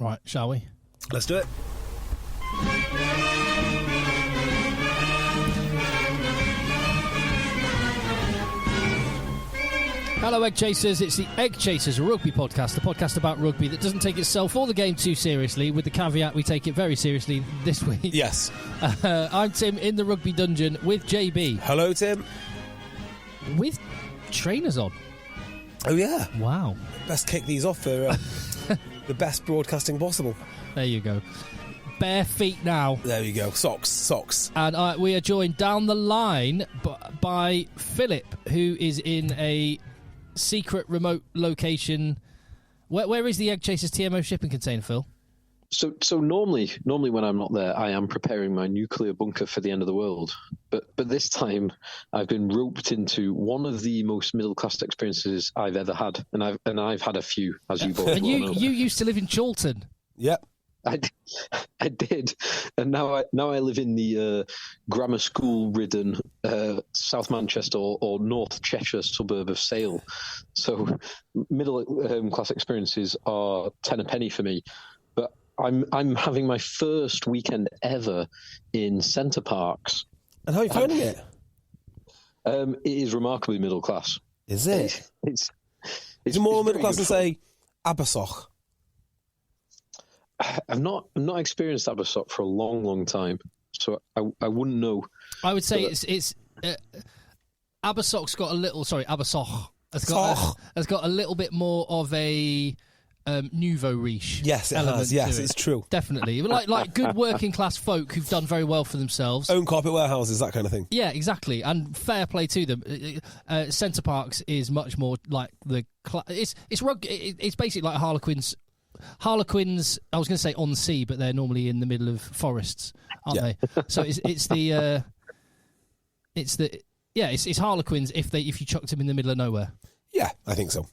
Right, shall we? Let's do it. Hello, EggChasers. It's the EggChasers, a rugby podcast, a podcast about rugby that doesn't take itself or the game too seriously, with the caveat we take it very seriously this week. Yes. I'm Tim in the rugby dungeon with JB. Hello, Tim. With trainers on. Oh, yeah. Wow. Best kick these off for the best broadcasting possible. There you go. Bare feet now. There you go. Socks. And we are joined down the line by Philip, who is in a secret remote location. Where is the EggChasers TMO shipping container, Phil? So normally when I'm not there, I am preparing my nuclear bunker for the end of the world. But this time, I've been roped into one of the most middle class experiences I've ever had, and I've had a few, as you both and know. You used to live in Chorlton. Yep. I did, and now I live in the grammar school ridden South Manchester or North Cheshire suburb of Sale. So middle class experiences are 10 a penny for me. But I'm having my first weekend ever in Centre Parks. And how are you finding it? It is remarkably middle class. Is it? It's more middle class than, say, Abersoch? I've not experienced Abersoch for a long time, so I wouldn't know. I would say it's Abersoch's got a little. Sorry, Abersoch has got a little bit more of a nouveau riche. Yes, it has. Yes, it's true. Definitely, like good working class folk who've done very well for themselves. Own carpet warehouses, that kind of thing. Yeah, exactly, and fair play to them. Centre Parks is much more like the. It's basically like Harlequins. Harlequins, I was going to say on sea, but they're normally in the middle of forests, aren't they? So it's Harlequins if you chucked them in the middle of nowhere. Yeah, I think so.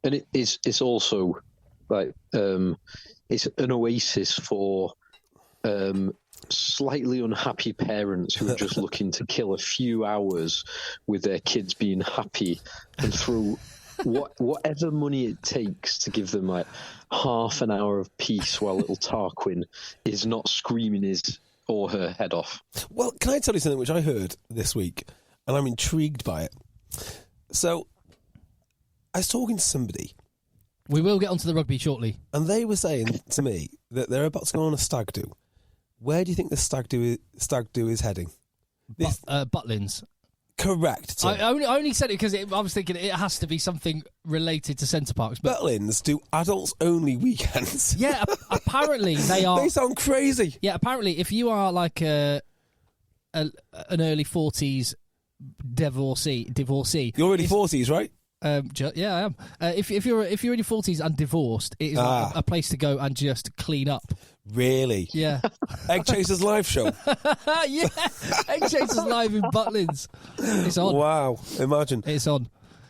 And it's also like it's an oasis for slightly unhappy parents who are just looking to kill a few hours with their kids being happy and through whatever money it takes to give them like half an hour of peace while little Tarquin is not screaming his or her head off. Well, can I tell you something which I heard this week, and I'm intrigued by it? So, I was talking to somebody. We will get onto the rugby shortly. And they were saying to me that they're about to go on a stag do. Where do you think the stag do is heading? Butlins. Correct. I only said it because I was thinking it has to be something related to Centre Parks. But Butlins do adults-only weekends. Yeah, apparently they are. They sound crazy. Yeah, apparently if you are like an early 40s divorcee. You're early 40s, right? Yeah, I am. If you're in your 40s and divorced, it is like a place to go and just clean up. Really? Yeah. EggChasers live show. Yeah, EggChasers live in Butlins. It's on. Wow, imagine. It's on.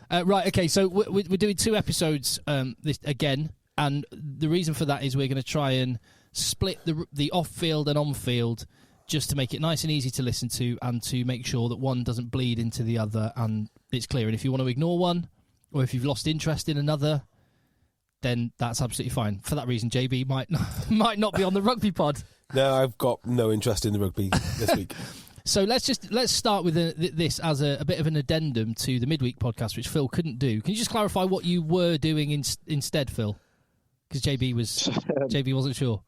Right, okay, so we're doing 2 episodes this again, and the reason for that is we're going to try and split the off-field and on-field just to make it nice and easy to listen to and to make sure that one doesn't bleed into the other and it's clear. And if you want to ignore one, or if you've lost interest in another, then that's absolutely fine. For that reason, JB might not be on the rugby pod. No, I've got no interest in the rugby this week. So let's start with this as a bit of an addendum to the midweek podcast, which Phil couldn't do. Can you just clarify what you were doing instead, Phil? Because JB wasn't sure.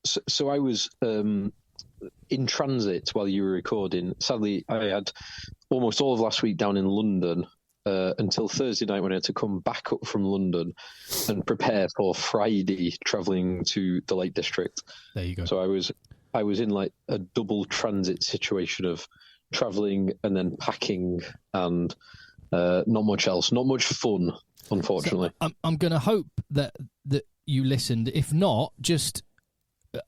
So I was in transit while you were recording. Sadly, I had almost all of last week down in London. Until Thursday night when I had to come back up from London and prepare for Friday travelling to the Lake District. There you go. So I was in like a double transit situation of travelling and then packing and not much else. Not much fun, unfortunately. So I'm going to hope that you listened. If not, just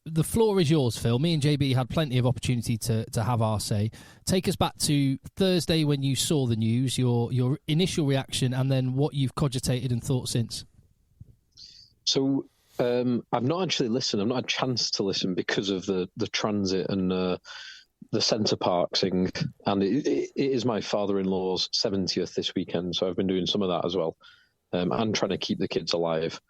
the floor is yours, Phil. Me and JB had plenty of opportunity to have our say. Take us back to Thursday when you saw the news, your initial reaction, and then what you've cogitated and thought since. So I've not actually listened. I've not had a chance to listen because of the transit and the Centre Parks thing. And it is my father-in-law's 70th this weekend, so I've been doing some of that as well, and trying to keep the kids alive.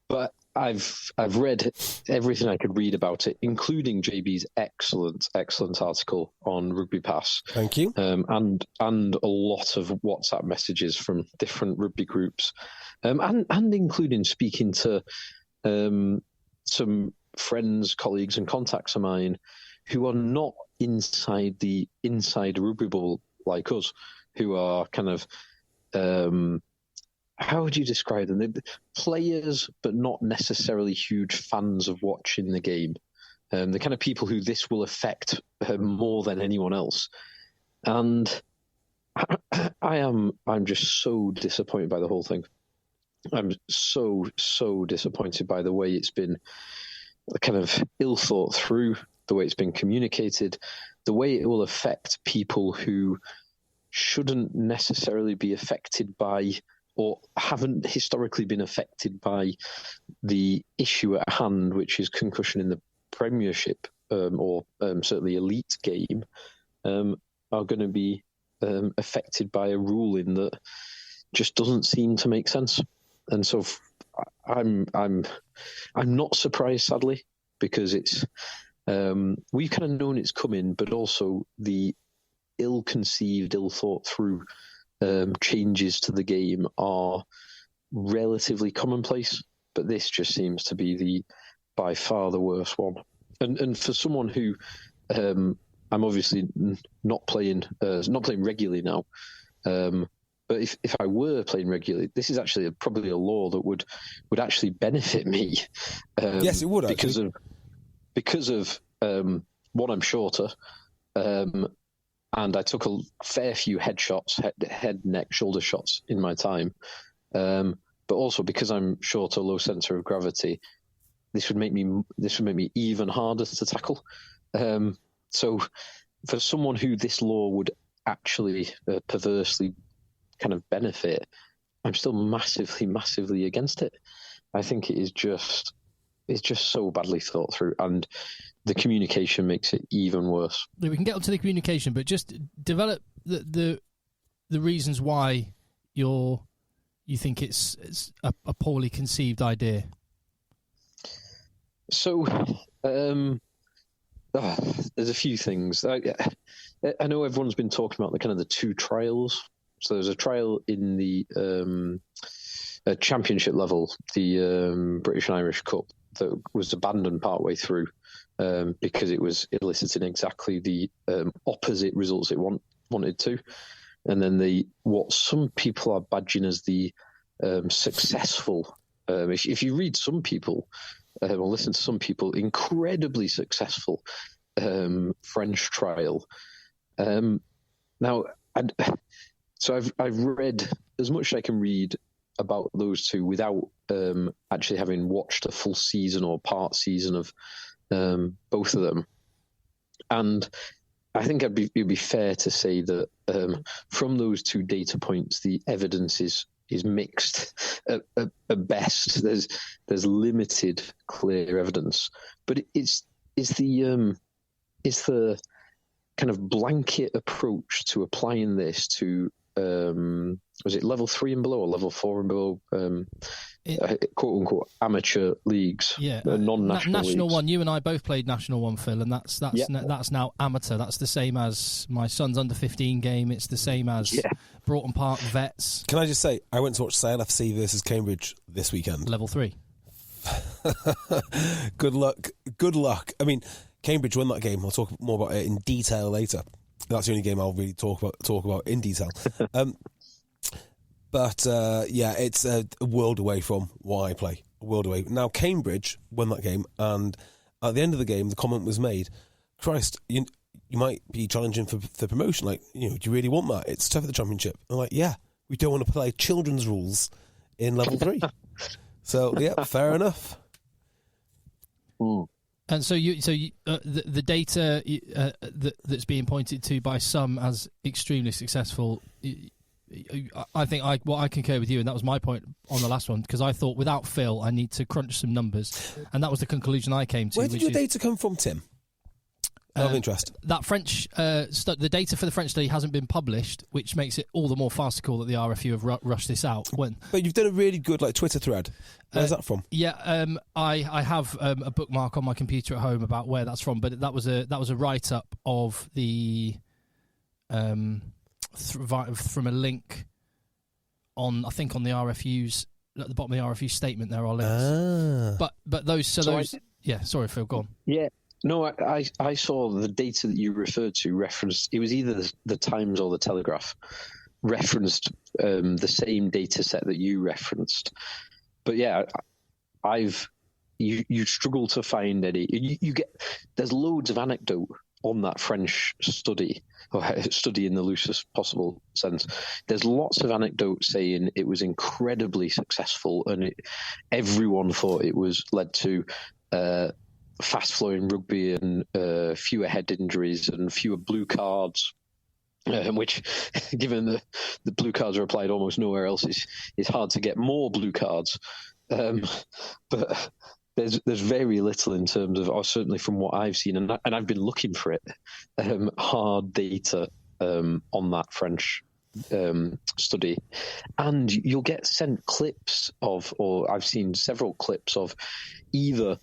But I've read everything I could read about it, including JB's excellent article on Rugby Pass. Thank you. And a lot of WhatsApp messages from different rugby groups, and including speaking to some friends, colleagues, and contacts of mine who are not inside rugby bubble like us, who are kind of how would you describe them? They're players, but not necessarily huge fans of watching the game. The kind of people who this will affect more than anyone else. And I'm just so disappointed by the whole thing. I'm so disappointed by the way it's been kind of ill thought through, the way it's been communicated, the way it will affect people who shouldn't necessarily be affected by, or haven't historically been affected by, the issue at hand, which is concussion in the Premiership or certainly elite game, are going to be affected by a ruling that just doesn't seem to make sense. And so I'm not surprised, sadly, because it's we've kind of known it's coming, but also the ill-conceived, ill-thought-through changes to the game are relatively commonplace, but this just seems to be by far the worst one. And for someone who I'm obviously not playing regularly now, but if I were playing regularly, this is actually probably a law that would actually benefit me. Yes, it would, actually. Because of one, I'm shorter, and I took a fair few head, neck, shoulder shots in my time. But also because I'm shorter, low centre of gravity, this would make me even harder to tackle. So for someone who this law would actually perversely kind of benefit, I'm still massively against it. I think it's just so badly thought through, and the communication makes it even worse. We can get onto the communication, but just develop the reasons why you think it's a poorly conceived idea. So there's a few things. I know everyone's been talking about the two trials. So there's a trial in the championship level, the British and Irish Cup, that was abandoned partway through because it was eliciting exactly the opposite results it wanted to. And then what some people are badging as the successful, if you read some people or listen to some people, incredibly successful French trial. So I've read as much as I can read about those two without actually having watched a full season or part season of both of them. And I think it'd be fair to say that from those two data points, the evidence is mixed at best. There's limited clear evidence, but it's the kind of blanket approach to applying this to was it level 3 and below or level 4 and below, quote unquote amateur leagues, non-national national leagues. one. You and I both played national one, Phil, and that's now amateur. That's the same as my son's under 15 game. It's the same as Broughton Park Vets. Can I just say, I went to watch Sale FC versus Cambridge this weekend. Level 3. Good luck. I mean, Cambridge won that game. I'll talk more about it in detail later. That's the only game I'll really talk about in detail. But it's a world away from what I play. A world away. Now, Cambridge won that game, and at the end of the game, the comment was made, Christ, you might be challenging for promotion. Like, do you really want that? It's tough at the Championship. I'm like, yeah, we don't want to play children's rules in level 3. So, yeah, fair enough. Mm. And so the data that's being pointed to by some as extremely successful, I think I concur with you, and that was my point on the last one, because I thought without Phil I need to crunch some numbers, and that was the conclusion I came to. Where did your data come from, Tim? Of interest. That French, the data for the French study hasn't been published, which makes it all the more farcical that the RFU have rushed this out. But you've done a really good Twitter thread. Where's that from? Yeah, I have a bookmark on my computer at home about where that's from, but that was a write up of the from a link on the RFU's at the bottom of the RFU statement. There are links, but those. Yeah, sorry, Phil, go on. Yeah. No, I saw the data that you referred to referenced. It was either the Times or the Telegraph referenced the same data set that you referenced. But yeah, you struggle to find any. You get there's loads of anecdote on that French study, or study in the loosest possible sense. There's lots of anecdote saying it was incredibly successful, and everyone thought it was led to. Fast-flowing rugby and fewer head injuries and fewer blue cards, which, given the blue cards are applied almost nowhere else, it's hard to get more blue cards. But there's very little in terms of, or certainly from what I've seen, and I've been looking for it, hard data on that French study, and you'll get sent clips of, or I've seen several clips of either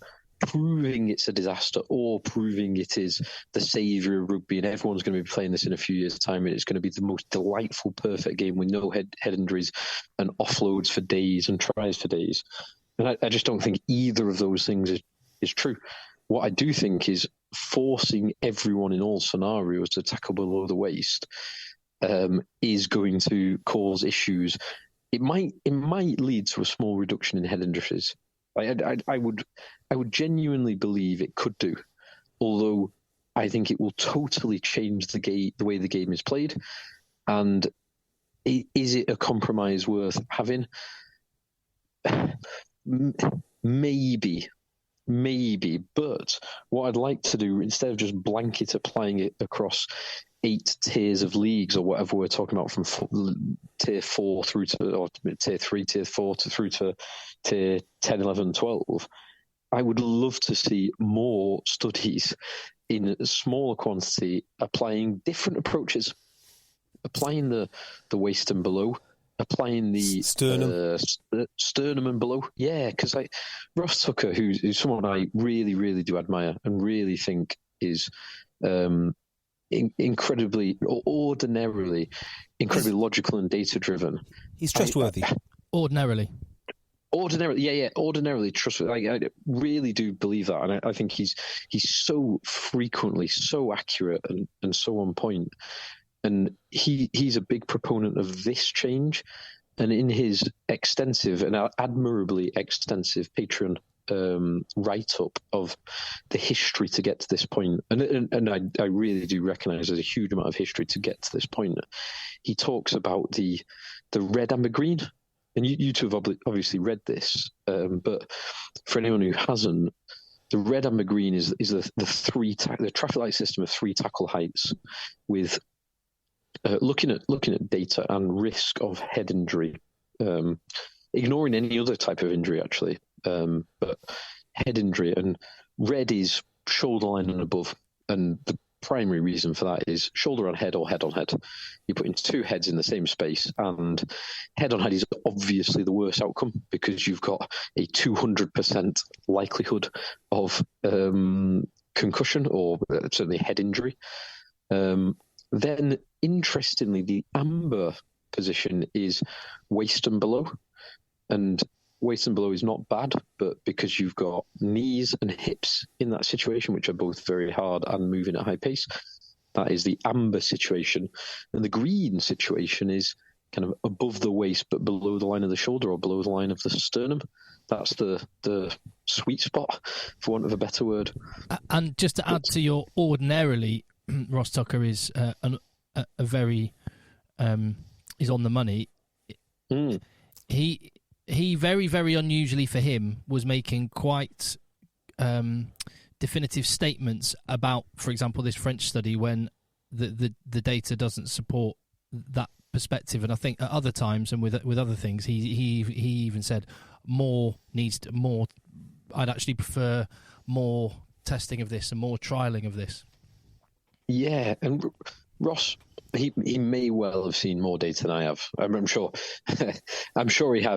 proving it's a disaster or proving it is the saviour of rugby and everyone's going to be playing this in a few years' time and it's going to be the most delightful, perfect game with no head injuries and offloads for days and tries for days. And I just don't think either of those things is true. What I do think is forcing everyone in all scenarios to tackle below the waist is going to cause issues. It might lead to a small reduction in head injuries. I would genuinely believe it could do, although I think it will totally change the way the game is played. And is it a compromise worth having? Maybe. But what I'd like to do, instead of just blanket applying it across 8 tiers of leagues or whatever we're talking about, from tier 4 through to, or tier 3, tier 4 through to tier 10, 11, 12, I would love to see more studies in a smaller quantity applying different approaches, applying the waist and below, applying the sternum and below. Yeah, because Ross Tucker, who's someone I really, really do admire and really think is incredibly logical and data driven. He's trustworthy. Ordinarily, trustworthy. I really do believe that, and I think he's so frequently so accurate and so on point. And he's a big proponent of this change. And in his extensive and admirably extensive Patreon write-up of the history to get to this point, and I really do recognise there's a huge amount of history to get to this point, he talks about the red, amber, green. And you two have obviously read this, but for anyone who hasn't, the red, amber, green is the traffic light system of 3 tackle heights with looking at data and risk of head injury, ignoring any other type of injury actually, but head injury. And red is shoulder line and above, and the primary reason for that is shoulder on head or head on head. You're putting 2 heads in the same space, and head on head is obviously the worst outcome because you've got a 200% likelihood of concussion or certainly head injury. Then, interestingly, the amber position is waist and below. And waist and below is not bad, but because you've got knees and hips in that situation, which are both very hard and moving at high pace, that is the amber situation. And the green situation is kind of above the waist, but below the line of the shoulder or below the line of the sternum. That's the sweet spot, for want of a better word. And just to add to your ordinarily, Ross Tucker is a very is on the money. He very, very unusually for him was making quite definitive statements about, for example, this French study when the data doesn't support that perspective. And I think at other times and with other things, he even said more. I'd actually prefer more testing of this and more trialing of this. Yeah, and Ross, he may well have seen more data than I have. I'm sure. I'm sure he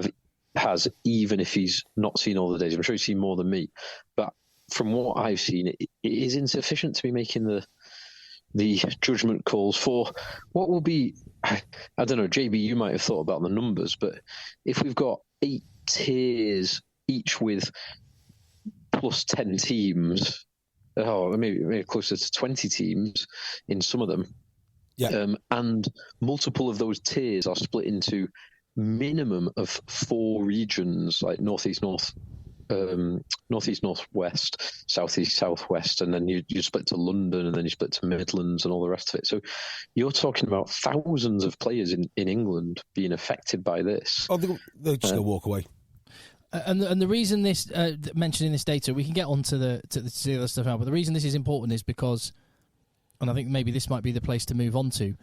has, even if he's not seen all the data. I'm sure he's seen more than me. But from what I've seen, it is insufficient to be making the judgment calls for what will be. I don't know, JB, you might have thought about the numbers, but if we've got 8 tiers, each with plus 10 teams, maybe closer to 20 teams in some of them, and multiple of those tiers are split into minimum of 4 regions, like northeast, northwest, southeast, southwest, and then you split to London, and then you split to Midlands, and all the rest of it. So you're talking about thousands of players in England being affected by this. Oh, they're just going to walk away. And the reason this mentioning this data, we can get on to the other stuff now, but the reason this is important is because, and I think maybe this might be the place to move on to.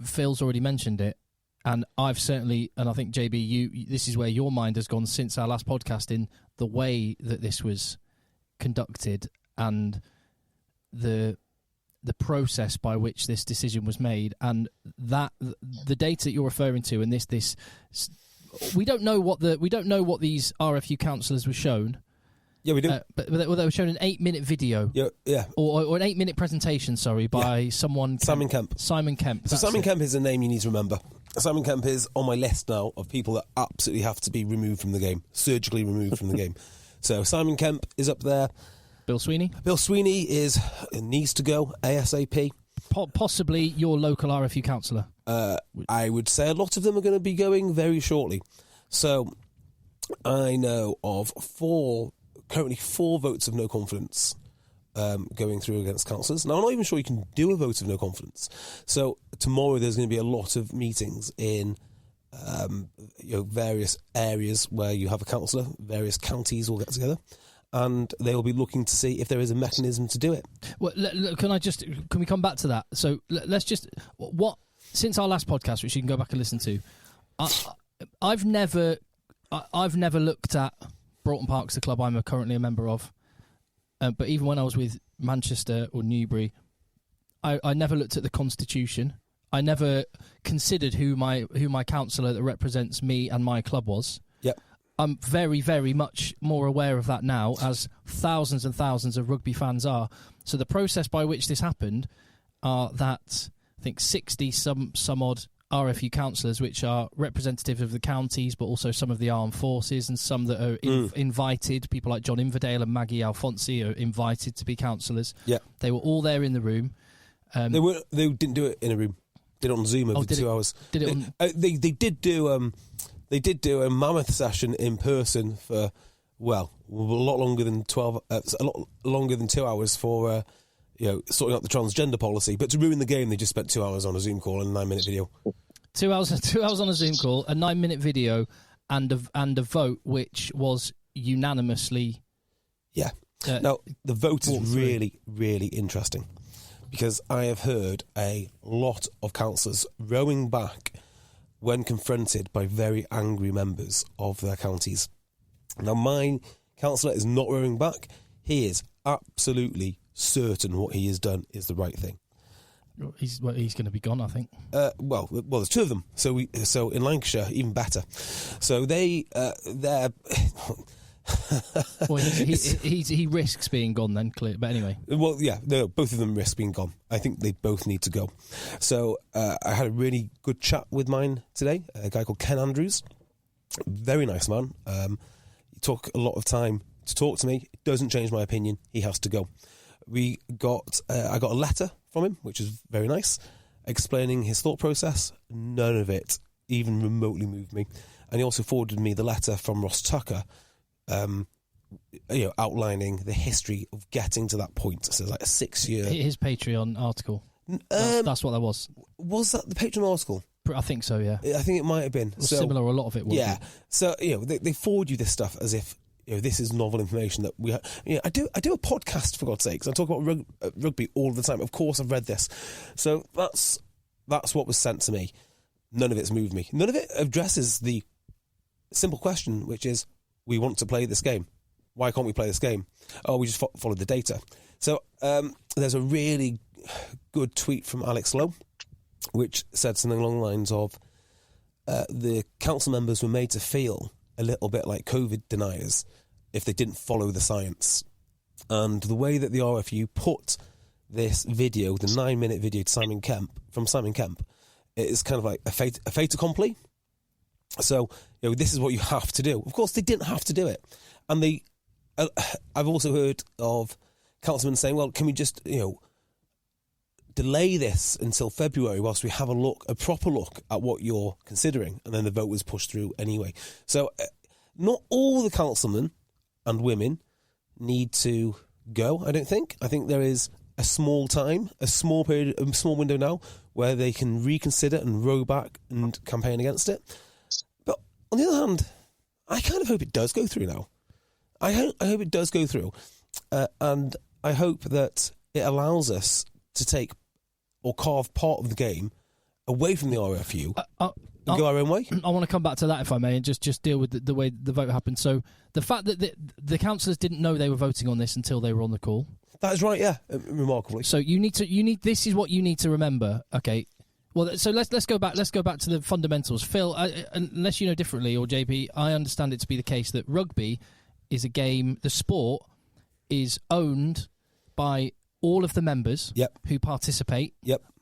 Phil's already mentioned it, and I've certainly, and I think JB, this is where your mind has gone since our last podcast, in the way that this was conducted and the process by which this decision was made, and that the data that you're referring to, and this. We don't know what these RFU counsellors were shown. Yeah, we do. But they were shown an 8-minute video. Yeah. Or an 8-minute presentation. Sorry, by someone. Simon Kemp. Simon Kemp. So Simon Kemp is a name you need to remember. Simon Kemp is on my list now of people that absolutely have to be removed from the game, surgically removed from the game. So Simon Kemp is up there. Bill Sweeney. Bill Sweeney needs to go ASAP. Possibly your local RFU counsellor. I would say a lot of them are going to be going very shortly. So I know of currently four votes of no confidence going through against councillors. Now, I'm not even sure you can do a vote of no confidence. So tomorrow there's going to be a lot of meetings in various areas where you have a councillor. Various counties will get together, and they will be looking to see if there is a mechanism to do it. Well, can we come back to that? So let's just since our last podcast, which you can go back and listen to, I've never looked at Broughton Park's the club I'm currently a member of, but even when I was with Manchester or Newbury, I never looked at the constitution. I never considered who my councillor that represents me and my club was. Yep. I'm very, very much more aware of that now, as thousands and thousands of rugby fans are. So the process by which this happened are that I think 60 some odd RFU councillors, which are representative of the counties, but also some of the armed forces, and some that are invited. People like John Inverdale and Maggie Alfonsi are invited to be councillors. Yeah, they were all there in the room. They didn't do it in a room. Did it on Zoom over 2 hours. Did it on? They did do. They did do a mammoth session in person for a lot longer than 12. A lot longer than 2 hours for sorting out the transgender policy. But to ruin the game, they just spent 2 hours on a Zoom call and a 9-minute video. 2 hours on a Zoom call, a 9-minute video, and a vote which was unanimously. Yeah. Now the vote is really, really interesting, because I have heard a lot of councillors rowing back when confronted by very angry members of their counties. Now, my councillor is not rowing back. He is absolutely certain what he has done is the right thing. He's going to be gone, I think. Well, there's two of them. So in Lancashire, even better. So they're. Well, he risks being gone then, clear. But anyway. Well, yeah, no, both of them risk being gone. I think they both need to go. So I had a really good chat with mine today, a guy called Ken Andrews. Very nice man. He took a lot of time to talk to me. It doesn't change my opinion. He has to go. I got a letter from him, which is very nice, explaining his thought process. None of it even remotely moved me. And he also forwarded me the letter from Ross Tucker, outlining the history of getting to that point. So like a 6-year... His Patreon article. That's what that was. Was that the Patreon article? I think so, yeah. I think it might have been. Similar, a lot of it was. Yeah. So, they forward you this stuff as if, this is novel information that we... I do a podcast, for God's sakes. I talk about rugby all the time. Of course I've read this. So that's what was sent to me. None of it's moved me. None of it addresses the simple question, which is, we want to play this game. Why can't we play this game? Oh, we just followed the data. So there's a really good tweet from Alex Lowe, which said something along the lines of the council members were made to feel a little bit like COVID deniers if they didn't follow the science. And the way that the RFU put this video, the 9-minute video to Simon Kemp, it is kind of like a fait accompli. So, this is what you have to do. Of course, they didn't have to do it. And I've also heard of councilmen saying, well, can we just, delay this until February whilst we have a proper look at what you're considering, and then the vote was pushed through anyway. So not all the councilmen and women need to go, I don't think. I think there is a small window now where they can reconsider and row back and campaign against it. But on the other hand, I kind of hope it does go through now. I hope it does go through. And I hope that it allows us to take or carve part of the game away from the RFU and go our own way. I want to come back to that, if I may, and just deal with the way the vote happened. So the fact that the councillors didn't know they were voting on this until they were on the call. That is right, yeah, remarkably. So this is what you need to remember. Okay, well, so let's go back to the fundamentals. Phil, unless you know differently, or JP, I understand it to be the case that rugby is a game. The sport is owned by all of the members who participate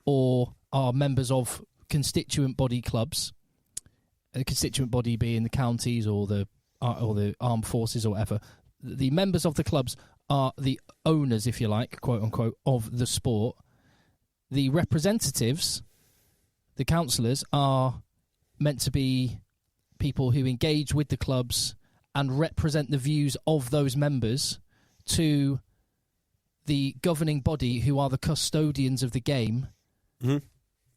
or are members of constituent body clubs, the constituent body being the counties or the armed forces or whatever. The members of the clubs are the owners, if you like, quote unquote, of the sport. The representatives, the councillors, are meant to be people who engage with the clubs and represent the views of those members to the governing body, who are the custodians of the game. Mm-hmm.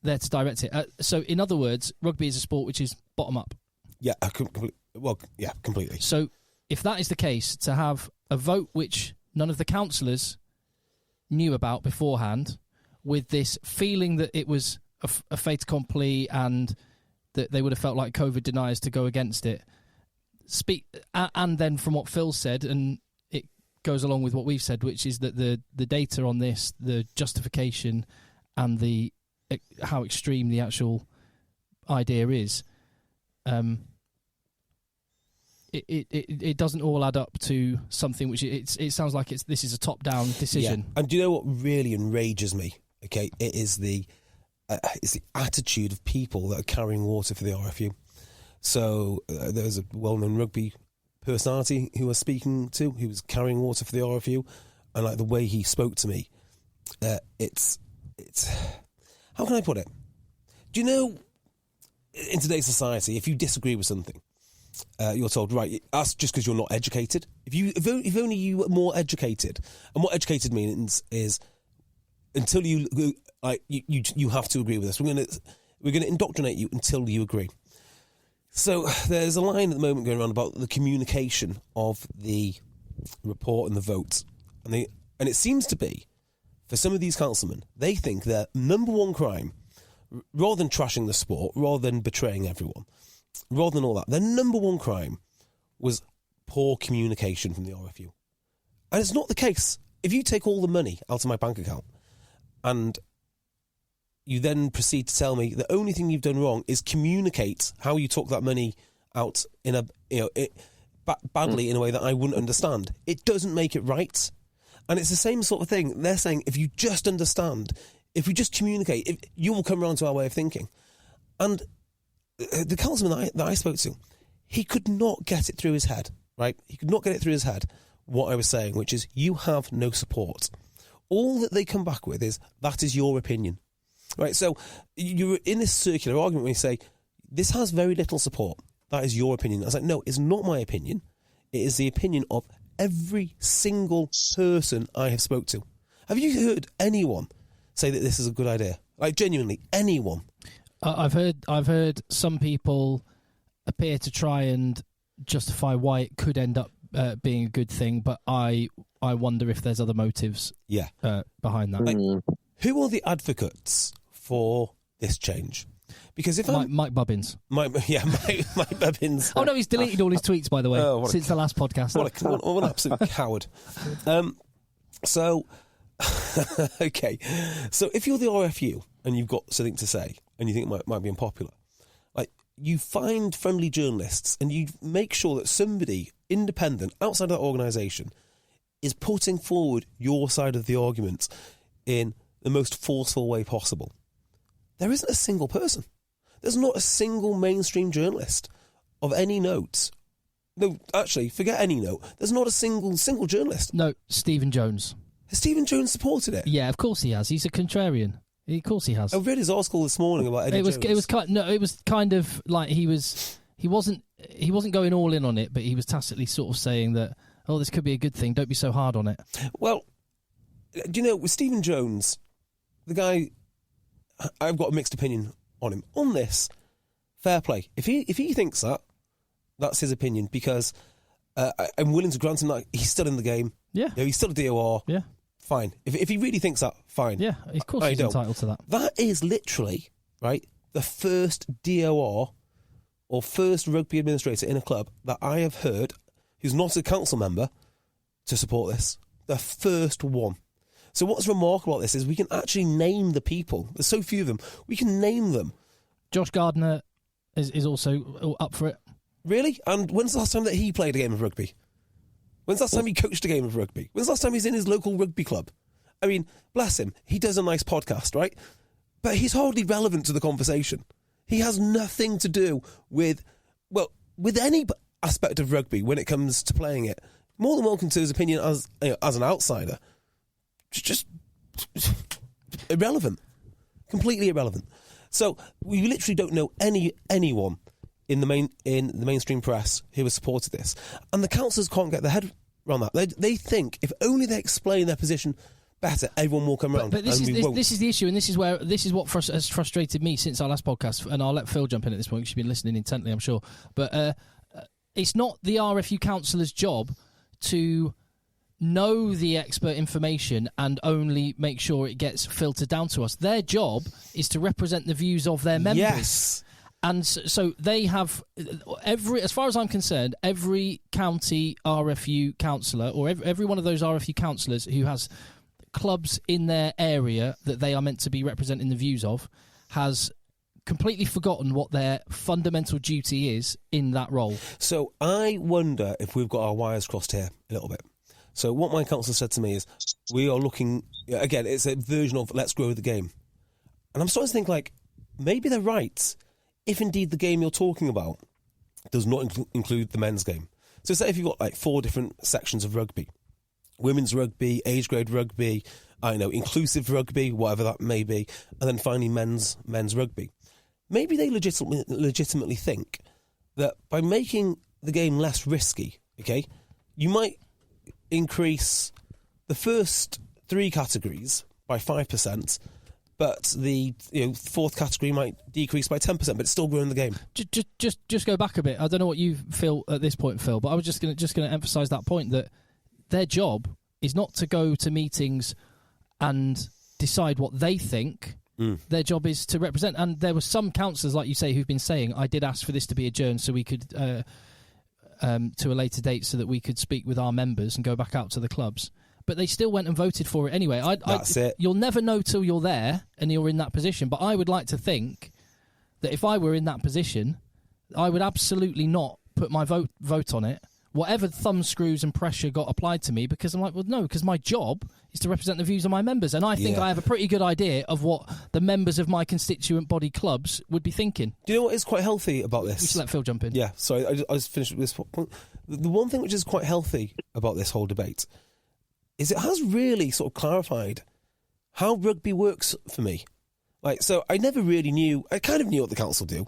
There to direct it. So, in other words, rugby is a sport which is bottom up. Yeah, completely. So, if that is the case, to have a vote which none of the councillors knew about beforehand, with this feeling that it was a fait accompli and that they would have felt like COVID deniers to go against it, and then from what Phil said, and it goes along with what we've said, which is that the data on this, the justification and how extreme the idea is, it doesn't all add up to something which it sounds like this is a top-down decision. Yeah. And do you know what really enrages me? Okay, it's the attitude of people that are carrying water for the RFU. So there's a well-known rugby personality who I was speaking to, who was carrying water for the RFU, and like the way he spoke to me, it's how can I put it? Do you know, in today's society, if you disagree with something, you're told, right, that's just because you're not educated. If only you were more educated. And what educated means is, until you have to agree with us. We're going to indoctrinate you until you agree. So there's a line at the moment going around about the communication of the report and the vote, and it seems to be, for some of these councilmen, they think their number one crime, rather than trashing the sport, rather than betraying everyone, rather than all that, their number one crime was poor communication from the RFU. And it's not the case. If you take all the money out of my bank account and you then proceed to tell me the only thing you've done wrong is communicate how you took that money out in badly in a way that I wouldn't understand, it doesn't make it right. And it's the same sort of thing. They're saying, if you just understand, if we just communicate, you will come around to our way of thinking. And the councilman that I spoke to, he could not get it through his head, right? He could not get it through his head what I was saying, which is, you have no support. All that they come back with is, that is your opinion. Right, so you're in this circular argument where you say, this has very little support. That is your opinion. I was like, no, it's not my opinion. It is the opinion of every single person I have spoke to. Have you heard anyone say that this is a good idea? Like, genuinely, anyone? I've heard some people appear to try and justify why it could end up being a good thing, but I wonder if there's other motives behind that. Like, who are the advocates for this change? Because if Mike Bubbins. Mike Bubbins. Oh no, he's deleted all his tweets, by the way, since the last podcast. What an absolute coward. So Okay, so if you're the RFU and you've got something to say and you think it might be unpopular, like you find friendly journalists and you make sure that somebody independent outside of that organisation is putting forward your side of the argument in the most forceful way possible. There isn't a single person. There's not a single mainstream journalist of any note. No, actually, forget any note. There's not a single journalist. No, Stephen Jones. Has Stephen Jones supported it? Yeah, of course he has. He's a contrarian. Of course he has. I read his article this morning about Eddie Jones. It was kind of like he wasn't going all in on it, but he was tacitly sort of saying that, oh, this could be a good thing. Don't be so hard on it. Well, do you know, with Stephen Jones, the guy, I've got a mixed opinion on him. On this, fair play. If he thinks that, that's his opinion, because I'm willing to grant him that he's still in the game. Yeah. You know, he's still a DOR. Yeah. Fine. If he really thinks that, fine. Yeah, of course he's entitled to that. That is literally, right, the first DOR or first rugby administrator in a club that I have heard who's not a council member to support this. The first one. So what's remarkable about this is we can actually name the people. There's so few of them. We can name them. Josh Gardner is also up for it. Really? And when's the last time that he played a game of rugby? When's the last time he coached a game of rugby? When's the last time he's in his local rugby club? I mean, bless him. He does a nice podcast, right? But he's hardly relevant to the conversation. He has nothing to do with any aspect of rugby when it comes to playing it. More than welcome to his opinion as an outsider. Just irrelevant. Completely irrelevant. So we literally don't know anyone in the mainstream press who has supported this, and the councillors can't get their head around that. They think if only they explain their position better, everyone will come around. But this is the issue, and this is what has frustrated me since our last podcast. And I'll let Phil jump in at this point because you've been listening intently, I'm sure. But it's not the RFU councillor's job to know the expert information and only make sure it gets filtered down to us. Their job is to represent the views of their members. Yes. And so they have as far as I'm concerned, every county RFU councillor or every one of those RFU councillors who has clubs in their area that they are meant to be representing the views of has completely forgotten what their fundamental duty is in that role. So I wonder if we've got our wires crossed here a little bit. So what my councillor said to me is, we are looking, again, it's a version of let's grow the game. And I'm starting to think, like, maybe they're right if indeed the game you're talking about does not include the men's game. So say if you've got like 4 different sections of rugby, women's rugby, age grade rugby, inclusive rugby, whatever that may be, and then finally men's rugby. Maybe they legitimately think that by making the game less risky, okay, you might increase the first 3 categories by 5%, but the 4th category might decrease by 10%, but it's still growing the game. Just go back a bit. I don't know what you feel at this point, Phil, but I was just going to emphasise that point, that their job is not to go to meetings and decide what they think. Their job is to represent. And there were some councillors, like you say, who've been saying, I did ask for this to be adjourned so we could, to a later date, so that we could speak with our members and go back out to the clubs. But they still went and voted for it anyway. That's it. You'll never know till you're there and you're in that position. But I would like to think that if I were in that position, I would absolutely not put my vote on it, whatever thumbscrews and pressure got applied to me, because I'm like, well, no, because my job is to represent the views of my members. And I think I have a pretty good idea of what the members of my constituent body clubs would be thinking. Do you know what is quite healthy about this? We should let Phil jump in. Yeah, sorry, I just finished with this point. The one thing which is quite healthy about this whole debate is it has really sort of clarified how rugby works for me. Like, so I never really knew, I kind of knew what the council do,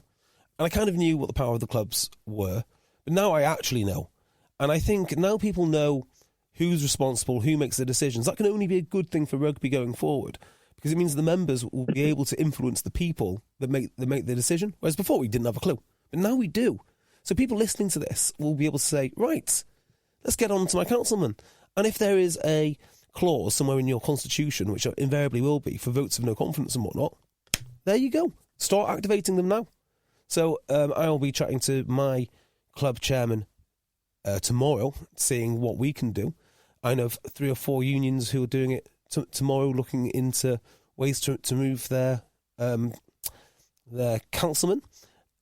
and I kind of knew what the power of the clubs were, but now I actually know. And I think now people know who's responsible, who makes the decisions. That can only be a good thing for rugby going forward, because it means the members will be able to influence the people that make the decision. Whereas before we didn't have a clue, but now we do. So people listening to this will be able to say, right, let's get on to my councilman. And if there is a clause somewhere in your constitution, which invariably will be, for votes of no confidence and whatnot, there you go. Start activating them now. So I'll be chatting to my club chairman tomorrow, seeing what we can do. I know 3 or 4 unions who are doing it tomorrow looking into ways to move their councilman.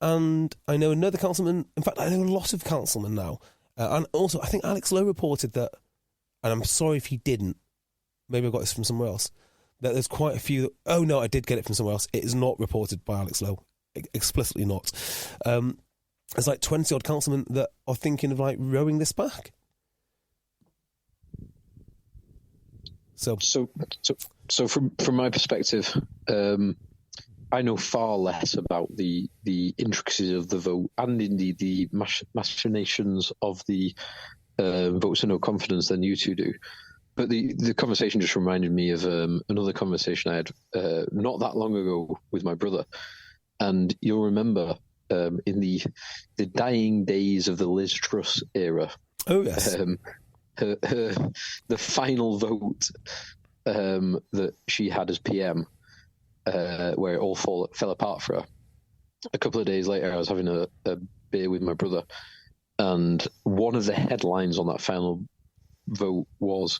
And I know another councilman. In fact, I know a lot of councilmen now. And also, I think Alex Lowe reported that, and I'm sorry if he didn't, maybe I got this from somewhere else, that there's quite a few... Oh, no, I did get it from somewhere else. It is not reported by Alex Lowe. Explicitly not. There's like 20-odd councilmen that are thinking of, like, rowing this back. So from my perspective, I know far less about the intricacies of the vote and indeed the machinations of the votes of no confidence than you two do. But the conversation just reminded me of another conversation I had not that long ago with my brother. And you'll remember in the dying days of the Liz Truss era. Oh, yes. The final vote that she had as PM, where it all fell apart for her. A couple of days later, I was having a beer with my brother, and one of the headlines on that final vote was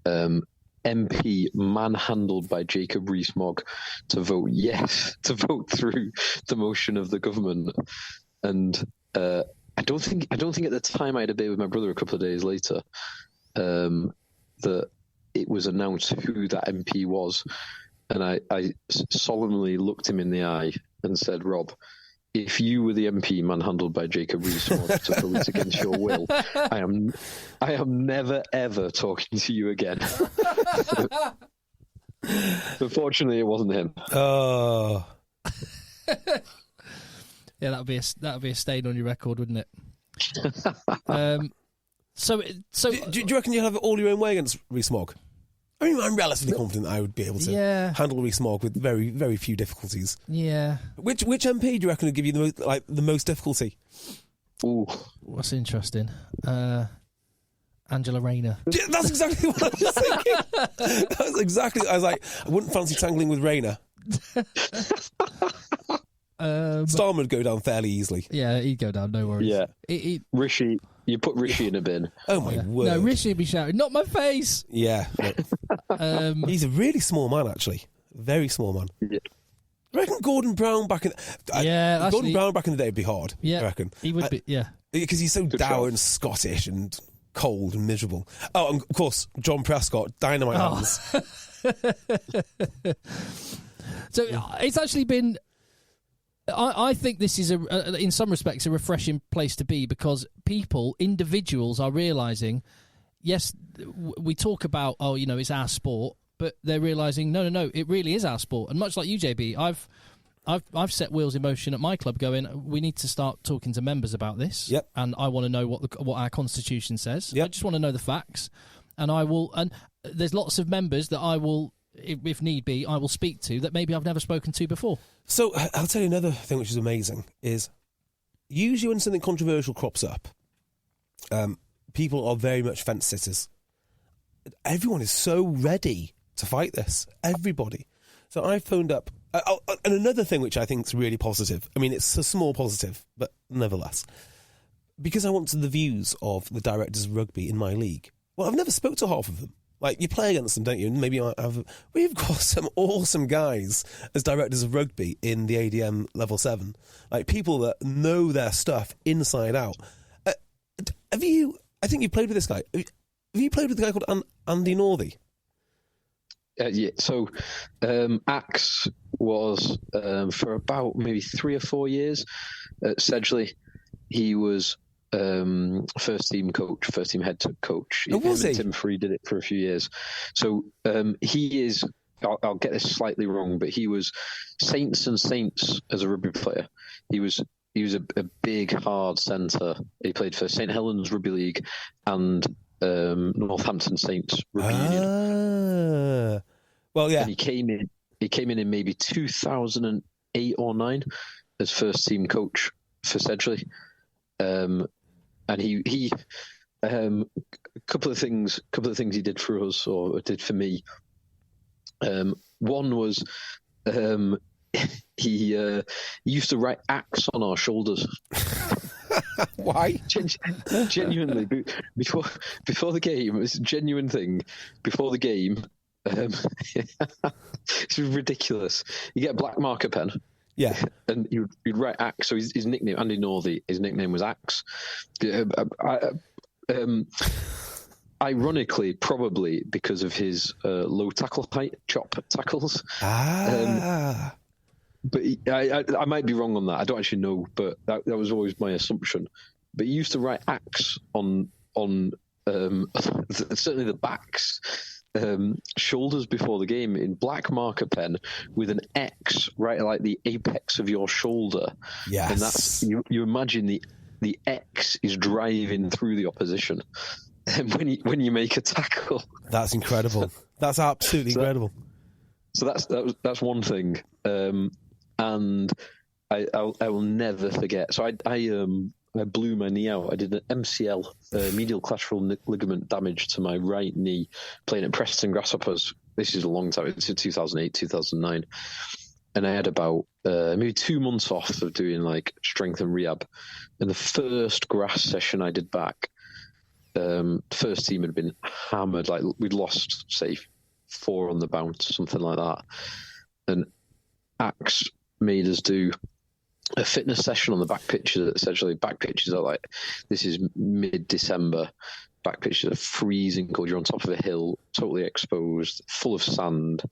MP manhandled by Jacob Rees-Mogg to vote yes, to vote through the motion of the government. And I don't think at the time I had a beer with my brother a couple of days later that it was announced who that MP was. And I solemnly looked him in the eye and said, Rob, if you were the MP manhandled by Jacob Rees-Mogg to vote against your will, I am never, ever talking to you again. Unfortunately, it wasn't him. Oh. Yeah, that would be a stain on your record, wouldn't it? So do you reckon you'll have it all your own way against Rees-Mogg? I mean, I'm relatively confident I would be able to handle Rees-Mogg with very, very few difficulties. Yeah. Which MP do you reckon would give you the most difficulty? Ooh, what's interesting? Angela Rayner. That's exactly what I was thinking. I was like, I wouldn't fancy tangling with Rayner. Starmer would go down fairly easily. Yeah, he'd go down, no worries. Yeah. Rishi, you put Rishi in a bin. Oh my word. No, Rishi would be shouting, not my face! Yeah. He's a really small man, actually. Very small man. Yeah. I reckon Gordon Brown back in... Gordon Brown back in the day would be hard, I reckon. He would be, yeah. Because he's so dour and Scottish and cold and miserable. Oh, and of course, John Prescott, dynamite hands. So it's actually been... I think this is, in some respects, a refreshing place to be because individuals are realising, yes, we talk about, it's our sport, but they're realising, no, it really is our sport. And much like you, JB, I've set wheels in motion at my club going, we need to start talking to members about this. Yep. And I want to know what our constitution says. Yep. I just want to know the facts. And there's lots of members that I will, if need be, I will speak to that maybe I've never spoken to before. So I'll tell you another thing which is amazing is usually when something controversial crops up, people are very much fence sitters. Everyone is so ready to fight this. Everybody. So I phoned up. And another thing which I think is really positive, I mean, it's a small positive, but nevertheless, because I wanted the views of the directors of rugby in my league. Well, I've never spoke to half of them. Like, you play against them, don't you? And maybe we've got some awesome guys as directors of rugby in the ADM level 7. Like, people that know their stuff inside out. I think you played with this guy. Have you played with a guy called Andy Northey? Yeah, so Axe was for about maybe 3 or 4 years at Sedgley. He was first team head coach. Oh, was he? Tim Free did it for a few years. So he is, I'll get this slightly wrong, but he was Saints and Saints as a rugby player. He was a big, hard centre. He played for St Helens Rugby League and Northampton Saints Rugby Union. Well, yeah. And he came in maybe 2008 or 9 as first team coach for Sedgley. And he a couple of things he did for us or did for me. One was he used to write Axe on our shoulders. Why? Genuinely, before the game, it was a genuine thing. Before the game, It's ridiculous. You get a black marker pen. Yeah. And you'd write Axe. So his nickname, Andy Northey, his nickname was Axe. Ironically, probably because of his low tackle height, chop tackles. But I might be wrong on that. I don't actually know, but that was always my assumption. But he used to write Axe on certainly the backs. Shoulders before the game in black marker pen with an X right like the apex of your shoulder. Yes. And that's you imagine the X is driving through the opposition and when you make a tackle. That's incredible. That's absolutely incredible. So that's one thing. And I will never forget. So I blew my knee out. I did an MCL, medial collateral ligament damage to my right knee, playing at Preston Grasshoppers. This is a long time. It's 2008, 2009. And I had about maybe 2 months off of doing like strength and rehab. And the first grass session I did back, first team had been hammered. Like we'd lost, say, 4 on the bounce, something like that. And Axe made us do a fitness session on the back pitches. Essentially, back pitches are like, this is mid-December. Back pitches are freezing cold. You're on top of a hill, totally exposed, full of sand.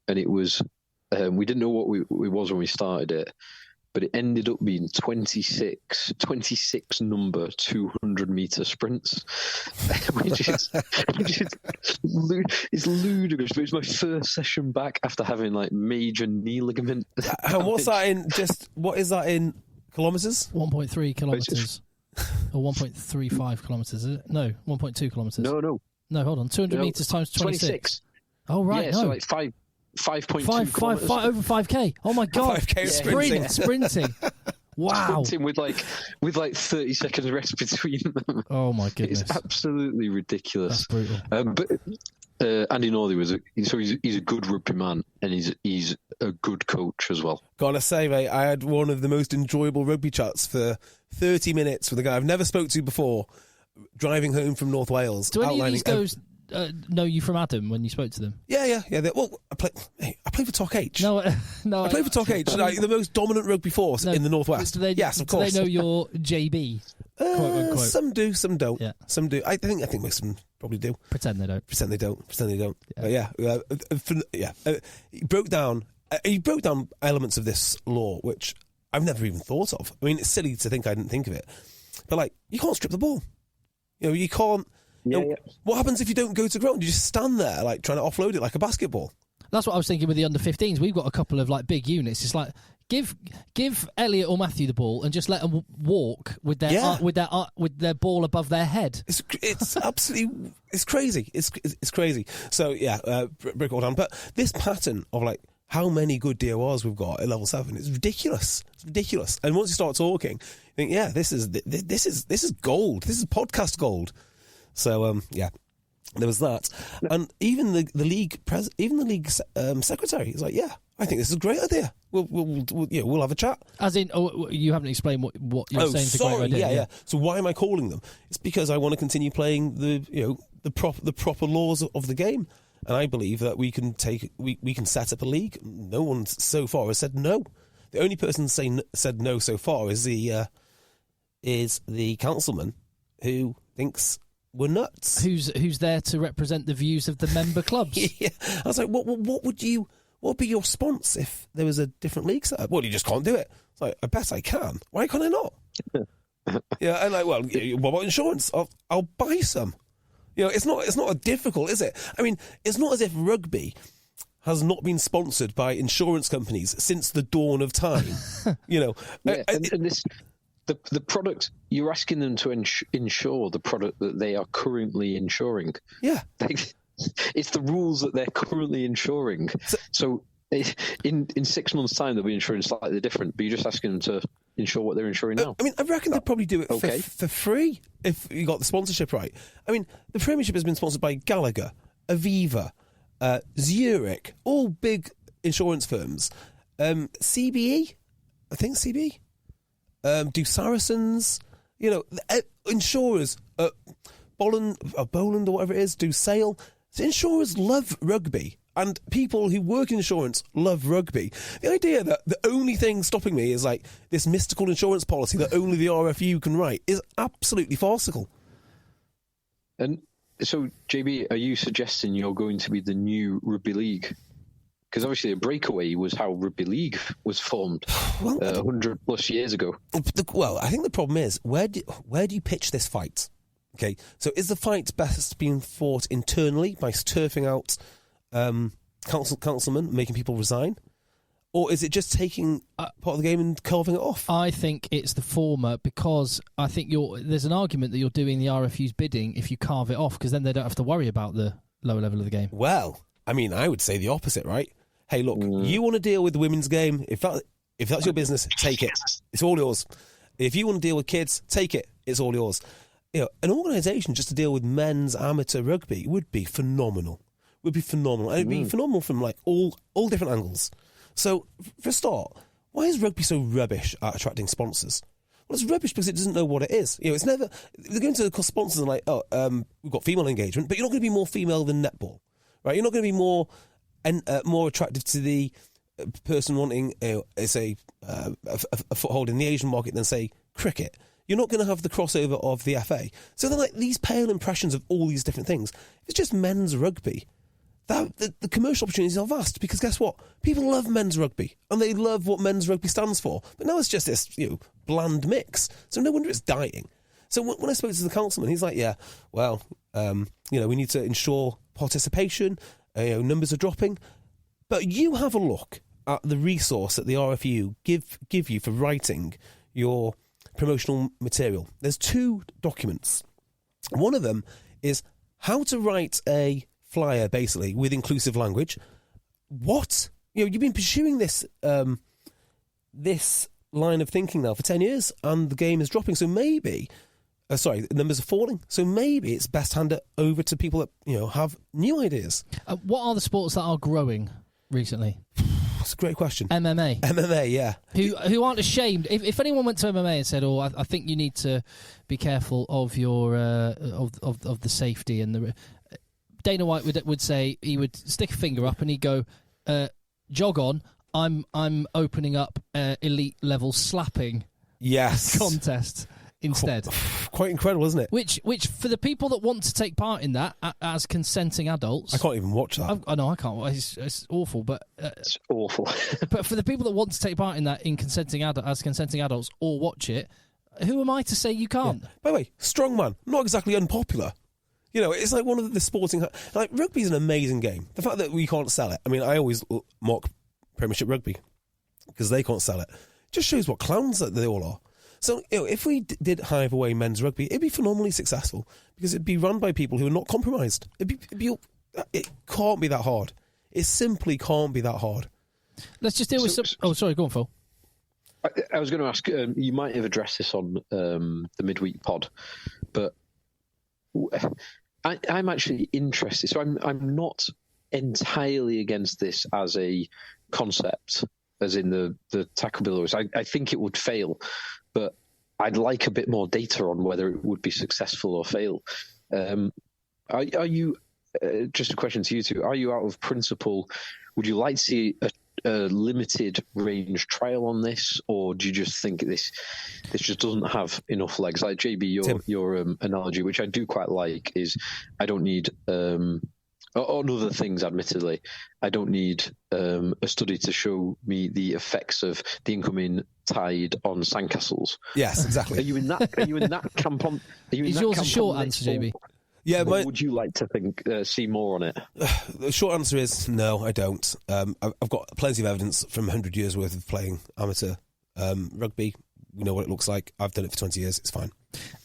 And it was, we didn't know what we was when we started it, but it ended up being 26 number 200-meter sprints, which is it's ludicrous. But it was my first session back after having like major knee ligament. And what's that in? What is that in kilometers? 1.3 kilometers or 1.35 kilometers. Is it? No, 1.2 kilometers. No. Hold on. 200 meters times 26. Oh right. Yeah, no. so like 5.2 kilometers. Over 5k. Oh my god. 5k sprinting. Wow. Sprinting with like 30 seconds rest between them. Oh my goodness. It's absolutely ridiculous. That's brutal. But Andy Northey he's a good rugby man, and he's a good coach as well. Gotta say, mate, I had one of the most enjoyable rugby chats for 30 minutes with a guy I've never spoke to before, driving home from North Wales. Do any of these guys know you from Adam when you spoke to them? Yeah. Well, I play for Tok H. No. I play for Tok H, like the most dominant rugby force in the Northwest. Yes, of course. Do they know you're JB? Quote unquote. Some do, some don't. Yeah. Some do. I think most of them probably do. Pretend they don't. Yeah. He broke down elements of this law which I've never even thought of. I mean, it's silly to think I didn't think of it, but like, you can't strip the ball. You can't. What happens if you don't go to ground? You just stand there, like trying to offload it like a basketball. That's what I was thinking with the under-15s. We've got a couple of like big units. It's like give Elliot or Matthew the ball and just let them walk with their ball above their head. It's absolutely crazy. It's crazy. So break it all down. But this pattern of like how many good DORs we've got at level 7 is ridiculous. It's ridiculous. And once you start talking, you think, this is gold. This is podcast gold. So there was that, and even the league secretary is like, I think this is a great idea. We'll have a chat. As in, you haven't explained what you're saying. Sorry, a great idea. Yeah. So why am I calling them? It's because I want to continue playing the proper laws of the game, and I believe that we can set up a league. No one so far has said no. The only person said no so far is the councilman who thinks we're nuts. Who's there to represent the views of the member clubs? Yeah. I was like, what would be your response if there was a different league set up? Well, you just can't do it. It's like, I bet I can. Why can't I not? Yeah, and like, well, what about insurance? I'll buy some. It's not difficult, is it? I mean, it's not as if rugby has not been sponsored by insurance companies since the dawn of time. And this. The product, you're asking them to insure the product that they are currently insuring. Yeah. It's the rules that they're currently insuring. So in 6 months' time, they'll be insuring slightly different, but you're just asking them to insure what they're insuring now. I mean, I reckon they'd probably do it for free if you got the sponsorship right. I mean, the Premiership has been sponsored by Gallagher, Aviva, Zurich, all big insurance firms. CBE, I think CBE. Do Saracens, insurers, Boland or whatever it is, do Sale. So insurers love rugby, and people who work in insurance love rugby. The idea that the only thing stopping me is like this mystical insurance policy that only the RFU can write is absolutely farcical. And so, JB, are you suggesting you're going to be the new rugby league? Because obviously a breakaway was how rugby league was formed 100 plus years ago. Well, I think the problem is, where do you pitch this fight? Okay, so is the fight best being fought internally by turfing out councilmen, making people resign? Or is it just taking part of the game and carving it off? I think it's the former, because I think there's an argument that you're doing the RFU's bidding if you carve it off, because then they don't have to worry about the lower level of the game. Well, I mean, I would say the opposite, right? Hey, look, you want to deal with the women's game, if that's your business, take it. It's all yours. If you want to deal with kids, take it. It's all yours. An organisation just to deal with men's amateur rugby would be phenomenal. And it'd be phenomenal from like all different angles. So, for a start, why is rugby so rubbish at attracting sponsors? Well, it's rubbish because it doesn't know what it is. It's never... They're going to the sponsors and like, we've got female engagement, but you're not going to be more female than netball, right? You're not going to be more attractive to the person wanting, say, a foothold in the Asian market than, say, cricket. You're not going to have the crossover of the FA. So they're like these pale impressions of all these different things. It's just men's rugby. The commercial opportunities are vast, because guess what? People love men's rugby, and they love what men's rugby stands for. But now it's just this bland mix. So no wonder it's dying. So when I spoke to the councilman, he's like, yeah, well, we need to ensure participation. Numbers are dropping. But you have a look at the resource that the RFU give you for writing your promotional material. There's 2 documents. One of them is how to write a flyer, basically, with inclusive language. What? You've been pursuing this this line of thinking now for 10 years, and the game is dropping. So maybe, the numbers are falling. So maybe it's best hand it over to people that have new ideas. What are the sports that are growing recently? That's a great question. MMA, yeah. Who aren't ashamed. If anyone went to MMA and said, I think you need to be careful of your of the safety and the... Dana White would say, he would stick a finger up and he'd go, jog on, I'm opening up elite level slapping contest instead. Quite incredible, isn't it? Which for the people that want to take part in that as consenting adults... I can't even watch that. I know, I can't. It's awful, but... it's awful. But for the people that want to take part in that as consenting adults or watch it, who am I to say you can't? Yeah. By the way, strongman, not exactly unpopular. It's like one of the sporting... Like, rugby's an amazing game. The fact that we can't sell it... I mean, I always mock Premiership Rugby because they can't sell it. Just shows what clowns that they all are. So, if we did hive away men's rugby, it'd be phenomenally successful because it'd be run by people who are not compromised. It can't be that hard. It simply can't be that hard. Let's just deal with some... Oh, sorry, go on, Phil. I was going to ask, you might have addressed this on the midweek pod, but I'm actually interested. So I'm not entirely against this as a concept, as in the tackle billows. I think it would fail, but I'd like a bit more data on whether it would be successful or fail. Are you, just a question to you two, are you out of principle, would you like to see a limited range trial on this, or do you just think this just doesn't have enough legs? Like JB, your analogy, which I do quite like, is I don't need on other things, admittedly, I don't need a study to show me the effects of the incoming tide on sandcastles. Yes, exactly. Are you in that camp on? Is yours a short answer, JB? Yeah, would you like to see more on it? The short answer is no, I don't. I've got plenty of evidence from 100 years worth of playing amateur rugby. We know what it looks like. I've done it for 20 years. It's fine.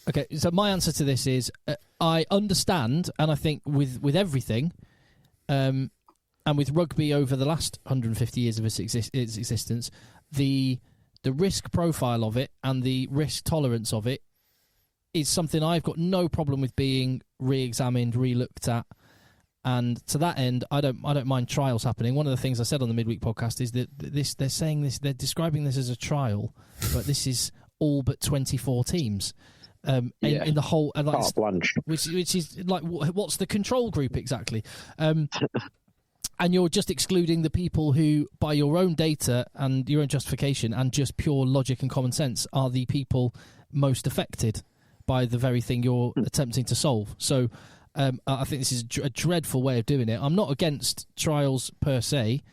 Okay, so my answer to this is I understand, and I think with everything, and with rugby over the last 150 years of its existence, the risk profile of it and the risk tolerance of it is something I've got no problem with being re-examined, re-looked at. And to that end, I don't mind trials happening. One of the things I said on the midweek podcast is that they're describing this as a trial, but this is all but 24 teams. in the whole, and like, Carte blanche. which is like, what's the control group exactly? And you're just excluding the people who, by your own data and your own justification and just pure logic and common sense, are the people most affected by the very thing you're attempting to solve. So I think this is a dreadful way of doing it. I'm not against trials per se.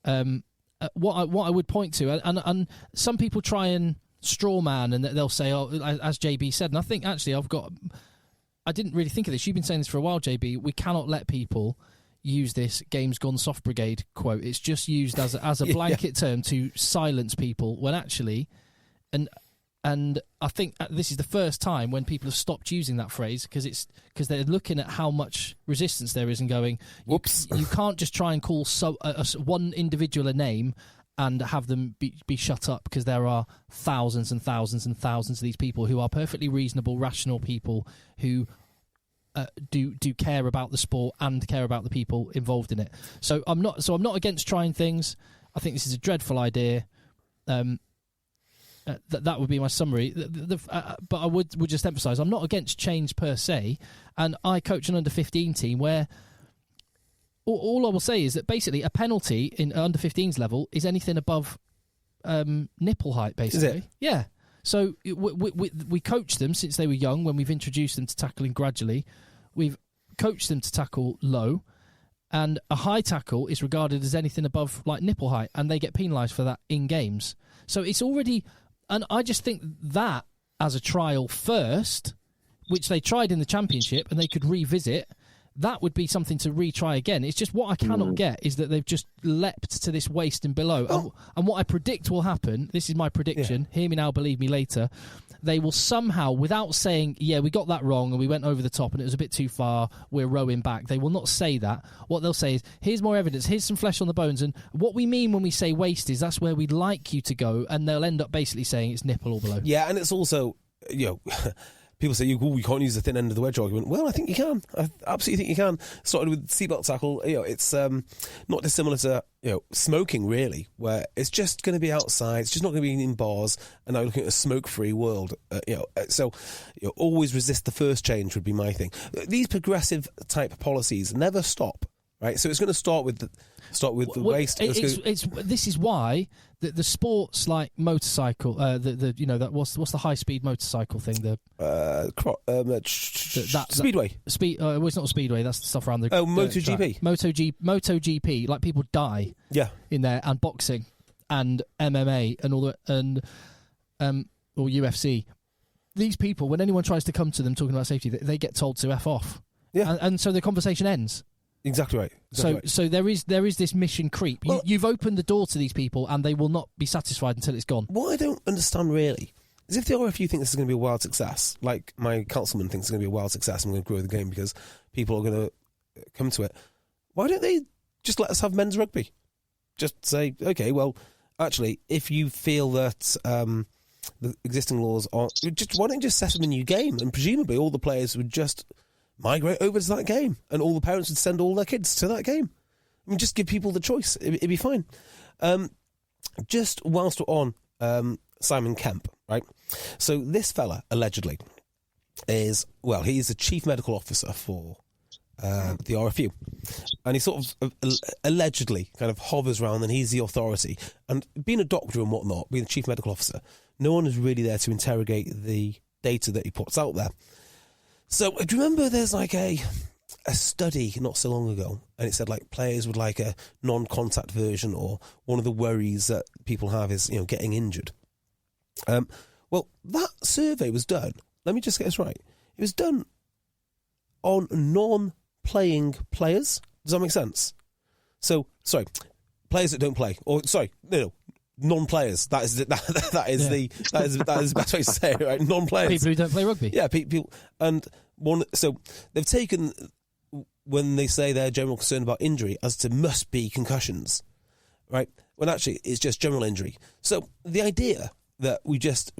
What I would point to, and some people try and straw man, and they'll say, oh, as JB said, and I think actually I didn't really think of this. You've been saying this for a while, JB. We cannot let people use this "game's gone soft brigade" quote. It's just used as a blanket term to silence people, when actually, and I think this is the first time when people have stopped using that phrase, because they're looking at how much resistance there is and going, whoops, you can't just try and call one individual a name and have them be shut up, because there are thousands and thousands and thousands of these people who are perfectly reasonable, rational people who do care about the sport and care about the people involved in it. So I'm not against trying things. I think this is a dreadful idea. That would be my summary. But I would just emphasise, I'm not against change per se. And I coach an under-15 team where all I will say is that basically a penalty in under-15s level is anything above nipple height, basically. Is it? Yeah. So we coach them since they were young. When we've introduced them to tackling gradually, we've coached them to tackle low, and a high tackle is regarded as anything above like nipple height, and they get penalised for that in games. So it's already, and I just think that as a trial first, which they tried in the championship and they could revisit, that would be something to retry again. It's just what I cannot get is that they've just leapt to this waist and below. Oh. And what I predict will happen, this is my prediction, hear me now, believe me later, they will somehow, without saying, yeah, we got that wrong and we went over the top and it was a bit too far, we're rowing back. They will not say that. What they'll say is, here's more evidence, here's some flesh on the bones, and what we mean when we say waist is that's where we'd like you to go, and they'll end up basically saying it's nipple or below. Yeah, and it's also, people say, you can't use the thin end of the wedge argument. Well, I think you can. I absolutely think you can. Started with seatbelt tackle. It's not dissimilar to smoking, really, where it's just going to be outside. It's just not going to be in bars. And now looking at a smoke-free world, so always resist the first change would be my thing. These progressive type policies never stop. Right, so it's going to start with the waist. This is why the sports like motorcycle, what's the high speed motorcycle thing? Speedway. Well, it's not a speedway. That's the stuff around the MotoGP. MotoGP. Like people die. Yeah. In there, and boxing, and MMA, and all that, and or UFC. These people, when anyone tries to come to them talking about safety, they get told to F off. Yeah, and so the conversation ends. Exactly right. So there is this mission creep. You've opened the door to these people, and they will not be satisfied until it's gone. What I don't understand really is if the RFU think this is going to be a wild success, like my councilman thinks it's going to be a wild success, and we're going to grow the game because people are going to come to it. Why don't they just let us have men's rugby? Just say, okay, well, actually, if you feel that the existing laws are, why don't you just set them a new game, and presumably all the players would just migrate over to that game, and all the parents would send all their kids to that game. I mean, just give people the choice. It'd be fine. Just whilst we're on Simon Kemp, right? So this fella, allegedly, he's the chief medical officer for the RFU. And he sort of allegedly kind of hovers around, and he's the authority. And being a doctor and whatnot, being the chief medical officer, no one is really there to interrogate the data that he puts out there. So, do you remember there's like a study not so long ago, and it said like players would like a non-contact version, or one of the worries that people have is, getting injured. Well, that survey was done, let me just get this right, it was done on non-playing players. Does that make sense? So, sorry, players that don't play, or sorry, no, non-players. That is the best way to say it, right? Non-players, people who don't play rugby. Yeah, people, and so they've taken, when they say they're general concern about injury, as to must be concussions, right? When actually it's just general injury. So the idea that we just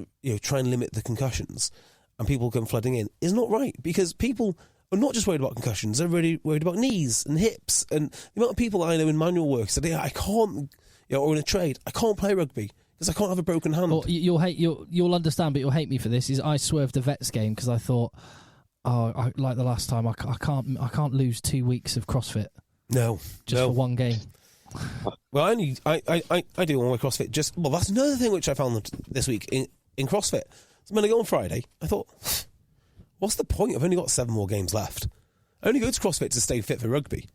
try and limit the concussions and people come flooding in is not right, because people are not just worried about concussions; they're really worried about knees and hips, and the amount of people I know in manual work said, I can't. Or in a trade, I can't play rugby because I can't have a broken hand. Or you'll understand, but you'll hate me for this. Is I swerved the vets game because I thought, like the last time, I can't lose 2 weeks of CrossFit. No, just for one game. Well, I do all my CrossFit. That's another thing which I found this week in CrossFit. So when I go on Friday, I thought, what's the point? I've only got 7 more games left. I only go to CrossFit to stay fit for rugby.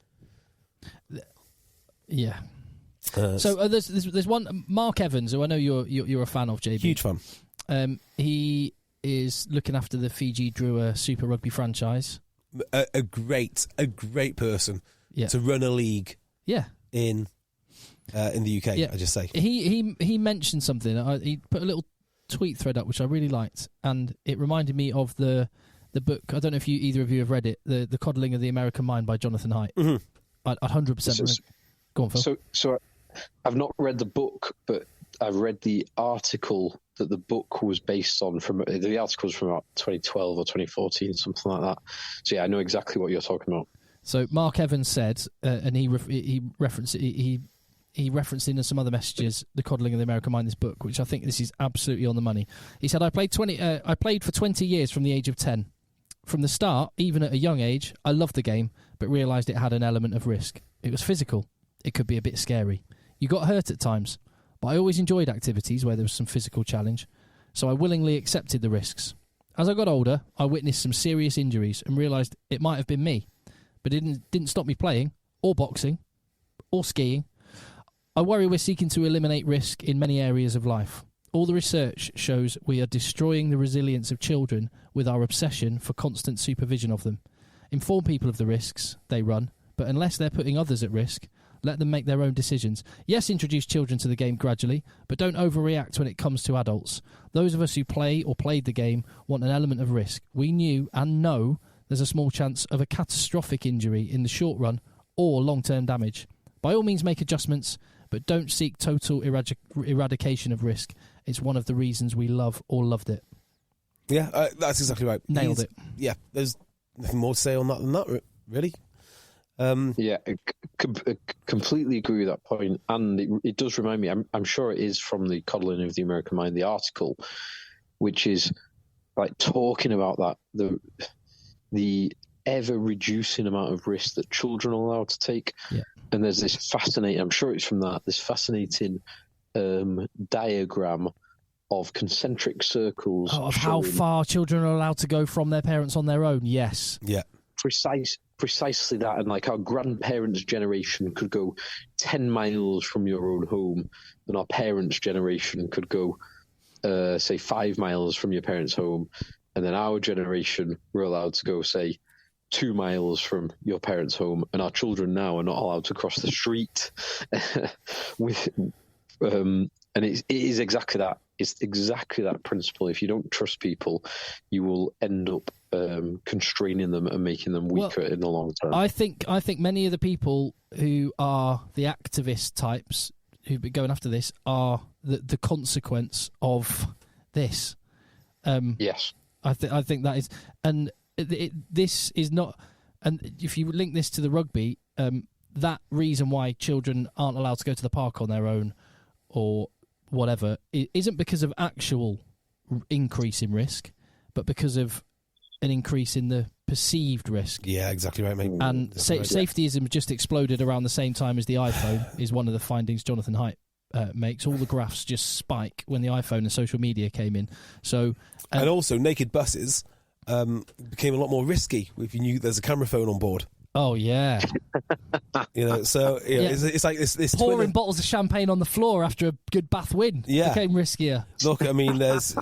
Yeah. So there's one, Mark Evans, who I know you're a fan of, JB. Huge fan. He is looking after the Fiji Drua Super Rugby franchise. A great person to run a league. Yeah. In the UK, I just say. He mentioned something. He put a little tweet thread up which I really liked, and it reminded me of the book. I don't know if either of you have read it, the Coddling of the American Mind by Jonathan Haidt. Mm-hmm. I'd 100%. Go on, Phil. So I've not read the book, but I've read the article that the book was based on. The article was from about 2012 or 2014, something like that. So yeah, I know exactly what you're talking about. So Mark Evans said, and he referenced in some other messages, The Coddling of the American Mind, this book, which I think this is absolutely on the money. He said, I played for 20 years from the age of 10. From the start, even at a young age, I loved the game, but realised it had an element of risk. It was physical. It could be a bit scary. You got hurt at times, but I always enjoyed activities where there was some physical challenge, so I willingly accepted the risks. As I got older, I witnessed some serious injuries and realised it might have been me, but it didn't stop me playing, or boxing, or skiing. I worry we're seeking to eliminate risk in many areas of life. All the research shows we are destroying the resilience of children with our obsession for constant supervision of them. Inform people of the risks they run, but unless they're putting others at risk, let them make their own decisions. Yes, introduce children to the game gradually, but don't overreact when it comes to adults. Those of us who play or played the game want an element of risk. We knew and know there's a small chance of a catastrophic injury in the short run or long-term damage. By all means, make adjustments, but don't seek total eradication of risk. It's one of the reasons we love or loved it. Yeah, that's exactly right. Nailed it. Yeah, there's nothing more to say on that than that, really. Yeah, I completely agree with that point, and it does remind me. I'm sure it is from the Coddling of the American Mind, the article, which is like talking about that the ever reducing amount of risk that children are allowed to take. Yeah. And there's this fascinating. I'm sure it's from that. This fascinating diagram of concentric circles of how far children are allowed to go from their parents on their own. Yes. Yeah. Precisely that, and like our grandparents' generation could go 10 miles from your own home, and our parents' generation could go, say, 5 miles from your parents' home, and then our generation were allowed to go, say, 2 miles from your parents' home, and our children now are not allowed to cross the street. And it is exactly that. It's exactly that principle. If you don't trust people, you will end up constraining them and making them weaker in the long term. I think many of the people who are the activist types who've been going after this are the consequence of this. Yes, I think that is, and this is not. And if you link this to the rugby, that reason why children aren't allowed to go to the park on their own or whatever, it isn't because of actual increase in risk, but because of an increase in the perceived risk. Yeah, exactly right, mate. And safetyism just exploded around the same time as the iPhone is one of the findings Jonathan Haidt makes. All the graphs just spike when the iPhone and social media came in. So, and also naked buses became a lot more risky if you knew there's a camera phone on board. Oh yeah, So it's like this pouring bottles of champagne on the floor after a good Bath win. Became riskier. Look, I mean, there's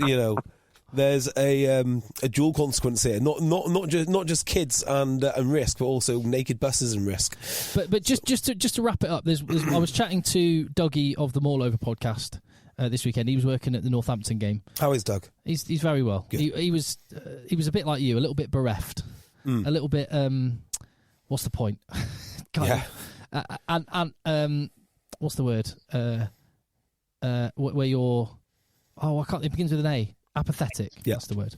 a dual consequence here. Not just kids and risk, but also naked buses and risk. But just to wrap it up, I was chatting to Dougie of the Maul Over podcast this weekend. He was working at the Northampton game. How is Doug? He's very well. He was a bit like you, a little bit bereft, a little bit. What's the point? And what's the word? Where you're... Oh, I can't... It begins with an A. Apathetic. Yeah. That's the word.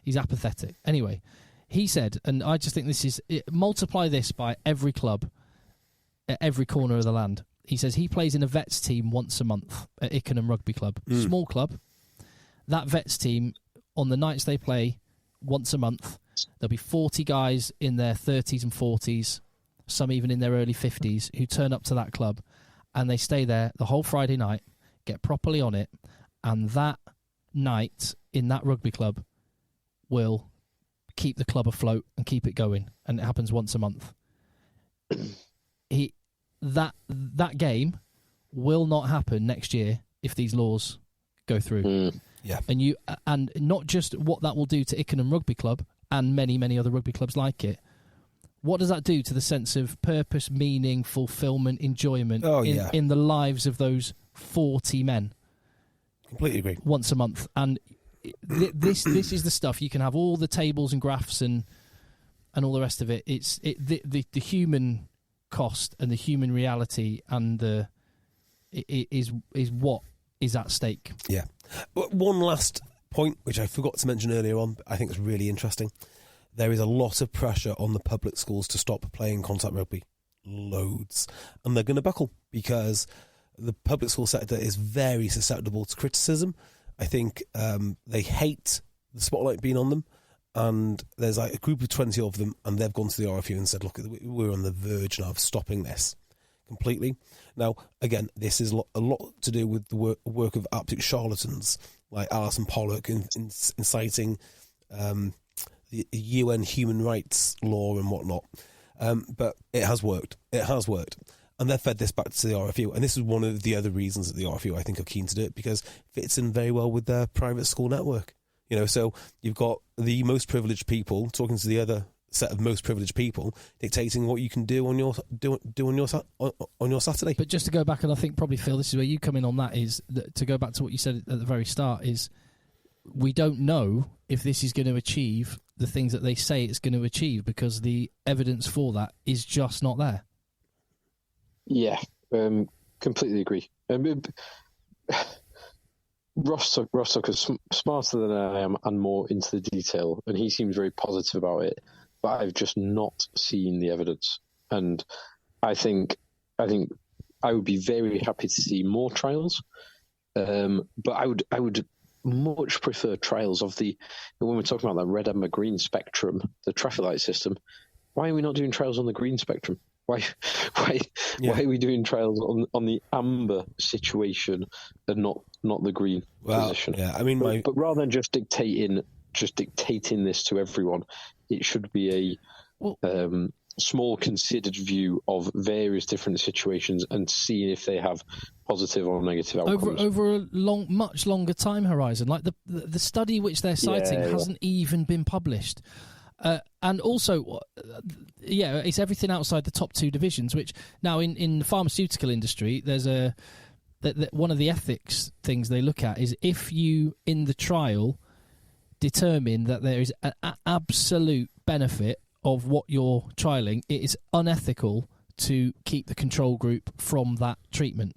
He's apathetic. Anyway, he said, and I just think this is... multiply this by every club at every corner of the land. He says he plays in a vets team once a month at Ickenham Rugby Club. Small club. That vets team, on the nights they play once a month, there'll be 40 guys in their 30s and 40s, some even in their early 50s, who turn up to that club, and they stay there the whole Friday night, get properly on it, and that night in that rugby club will keep the club afloat and keep it going, and it happens once a month. That game will not happen next year if these laws go through. Yeah, and not just what that will do to Ickenham Rugby Club and many other rugby clubs like it. What does that do to the sense of purpose, meaning, fulfillment, enjoyment in the lives of those 40 men? Completely agree. Once a month, and this is the stuff you can have all the tables and graphs and all the rest of it. It's the human cost and the human reality and is what is at stake. Yeah. But one last point, which I forgot to mention earlier on, but I think is really interesting. There is a lot of pressure on the public schools to stop playing contact rugby. Loads. And they're going to buckle because the public school sector is very susceptible to criticism. I think they hate the spotlight being on them. And there's like a group of 20 of them, and they've gone to the RFU and said, look, we're on the verge now of stopping this completely. Now, again, this is a lot to do with the work of absolute charlatans like Alison Pollock inciting the UN human rights law and whatnot. But it has worked. It has worked. And they've fed this back to the RFU. And this is one of the other reasons that the RFU, I think, are keen to do it, because it fits in very well with their private school network. You know, so you've got the most privileged people talking to the other set of most privileged people, dictating what you can do on your Saturday. But just to go back, and I think probably, Phil, this is where you come in on that, is that, to go back to what you said at the very start, is we don't know if this is going to achieve the things that they say it's going to achieve, because the evidence for that is just not there. Yeah, completely agree. Rostock is smarter than I am and more into the detail, and he seems very positive about it. But I've just not seen the evidence, and I think I would be very happy to see more trials. But I would much prefer trials of when we're talking about that red, amber, green spectrum, the traffic light system. Why are we not doing trials on the green spectrum? Why are we doing trials on the amber situation and not the green position? Yeah, I mean, but rather than just dictating this to everyone, it should be a small considered view of various different situations and seeing if they have positive or negative outcomes over a much longer time horizon. Like the study which they're citing hasn't even been published. And also, it's everything outside the top two divisions, which now in the pharmaceutical industry, there's one of the ethics things they look at is if you, in the trial, determine that there is an absolute benefit of what you're trialling, it is unethical to keep the control group from that treatment.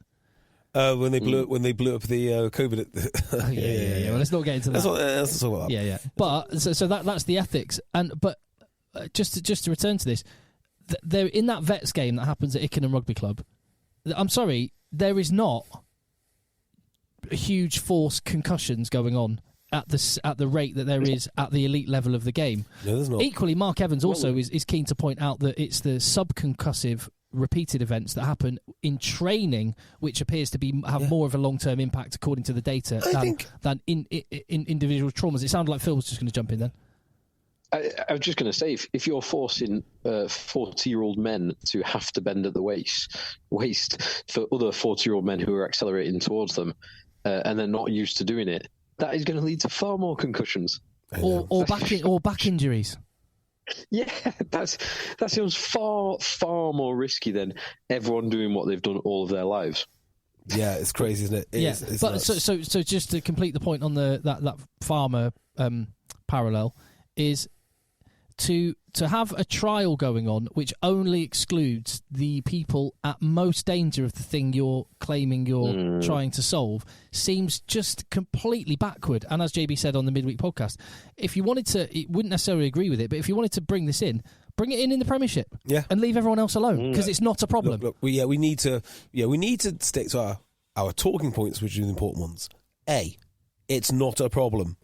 When they blew up the COVID. Yeah. Well, let's not get into that. That's all about. Yeah. But so that's the ethics. But just to return to this, there in that vets game that happens at Ickenham Rugby Club, I'm sorry, there is not a huge force concussions going on at the rate that there is at the elite level of the game. No, there's not. Equally, Mark Evans also is keen to point out that it's the subconcussive repeated events that happen in training, which appears to have more of a long-term impact, according to the data, than in individual traumas. It sounded like Phil was just going to jump in then. I was just going to say, if you're forcing 40-year-old men to have to bend at the waist for other 40-year-old men who are accelerating towards them, and they're not used to doing it, that is going to lead to far more concussions or back injuries. Yeah, that sounds far, far more risky than everyone doing what they've done all of their lives. Yeah, it's crazy, isn't it? It's but so just to complete the point on that farmer parallel is to have a trial going on which only excludes the people at most danger of the thing you're claiming you're trying to solve seems just completely backward. And as JB said on the midweek podcast, if you wanted to, it wouldn't necessarily agree with it, but if you wanted to bring this in, bring it in the Premiership, Yeah. and leave everyone else alone because it's not a problem. Look, we need to stick to our talking points, which are the important ones. A, it's not a problem.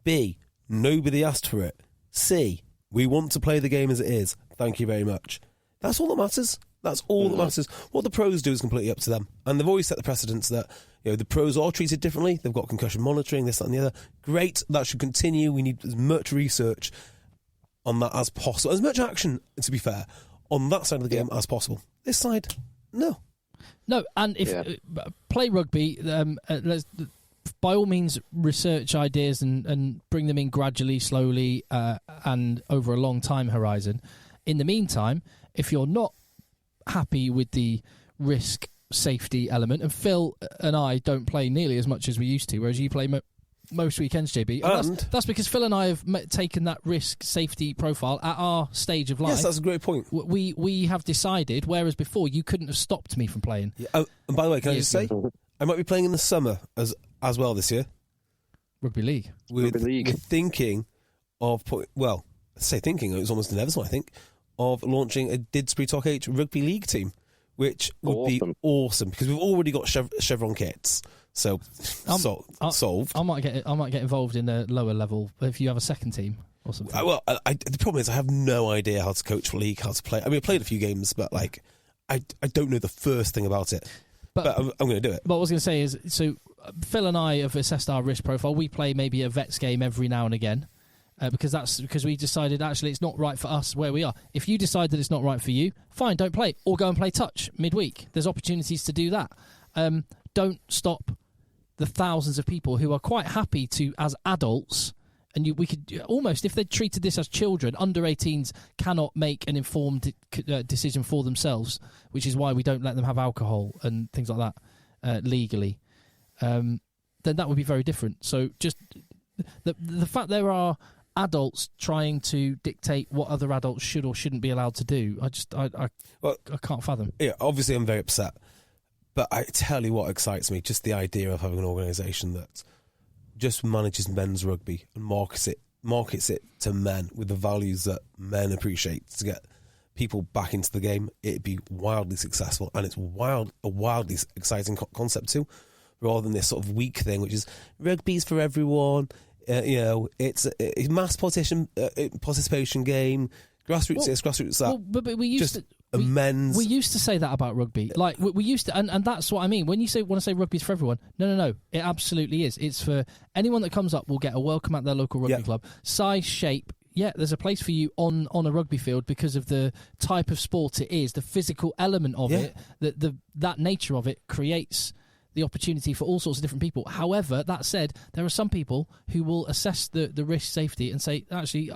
B, nobody asked for it. C, we want to play the game as it is. Thank you very much. That's all that matters. That's all that matters. What the pros do is completely up to them. And they've always set the precedence that the pros are treated differently. They've got concussion monitoring, this, that and the other. Great. That should continue. We need as much research on that as possible. As much action, to be fair, on that side of the game as possible. This side, no. No, and if play rugby, by all means research ideas and bring them in gradually, slowly, and over a long time horizon. In the meantime, if you're not happy with the risk safety element, and Phil and I don't play nearly as much as we used to, whereas you play most weekends, JB, and that's because Phil and I have taken that risk safety profile at our stage of life. Yes, that's a great point. We have decided, whereas before you couldn't have stopped me from playing. Yeah. Oh, and by the way, can I just say, I might be playing in the summer as well this year. Rugby League. We're thinking of it was almost inevitable, I think, of launching a Didsbury Talk 8 Rugby League team, which would be awesome because we've already got chevron kits. So solved. I might get involved in a lower level if you have a second team or something. The problem is I have no idea how to coach for league, how to play. I mean, I played a few games, but I don't know the first thing about it. But I'm going to do it. But what I was going to say is, so Phil and I have assessed our risk profile. We play maybe a vets game every now and again. Because we decided actually it's not right for us where we are. If you decide that it's not right for you, fine, don't play, or go and play touch midweek. There's opportunities to do that. Don't stop the thousands of people who are quite happy to, as adults, and we could almost, if they treated this as children, under 18s cannot make an informed decision for themselves, which is why we don't let them have alcohol and things like that legally. Then that would be very different. So just the fact there are adults trying to dictate what other adults should or shouldn't be allowed to do, I can't fathom. Yeah, obviously I'm very upset, but I tell you what excites me, just the idea of having an organisation that just manages men's rugby and markets it to men with the values that men appreciate to get people back into the game. It'd be wildly successful, and it's a wildly exciting concept too, rather than this sort of weak thing, which is rugby's for everyone. It's a mass participation game. Grassroots this, grassroots that. But we used we used to say that about rugby. Like we used to, and that's what I mean when you want to say rugby's for everyone. No, it absolutely is. It's for anyone that comes up will get a welcome at their local rugby club. Size, shape. Yeah, there's a place for you on a rugby field because of the type of sport it is, the physical element of it, that nature of it creates the opportunity for all sorts of different people. However, that said, there are some people who will assess the risk safety and say, actually,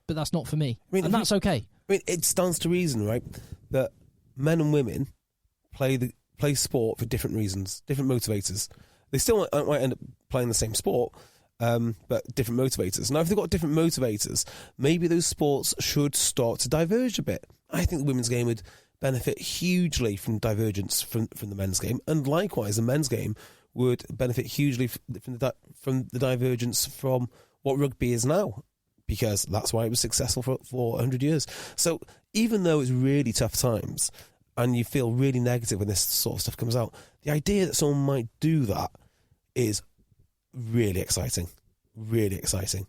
but that's not for me. I mean, and that's okay. I mean, it stands to reason, right, that men and women play sport for different reasons, different motivators. They still might end up playing the same sport, but different motivators. Now, if they've got different motivators, maybe those sports should start to diverge a bit. I think the women's game would benefit hugely from divergence from the men's game, and likewise the men's game would benefit hugely from the divergence from what rugby is now, because that's why it was successful for 100 years. So even though it's really tough times and you feel really negative when this sort of stuff comes out, the idea that someone might do that is really exciting. Really exciting.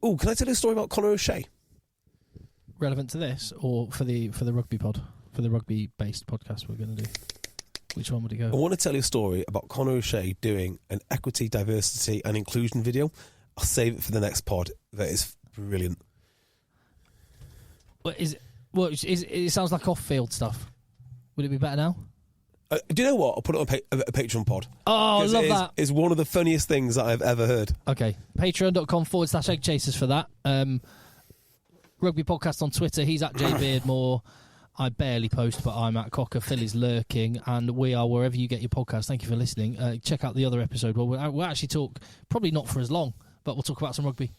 Oh, can I tell you a story about Conor O'Shea? Relevant to this, or for the rugby pod, for the rugby based podcast we're going to do? Which one would it go? I want to tell you a story about Conor O'Shea doing an equity, diversity and inclusion video. I'll save it for the next pod. That is brilliant. It sounds like off-field stuff. Would it be better now? Do you know what? I'll put it on a Patreon pod. Oh, I love that. It's one of the funniest things that I've ever heard. Okay. Patreon.com/EggChasers for that. Rugby Podcast on Twitter. He's at JBeardmore. I barely post, but I'm at Cocker. Phil is lurking, and we are wherever you get your podcast. Thank you for listening. Check out the other episode where we'll actually talk, probably not for as long, but we'll talk about some rugby.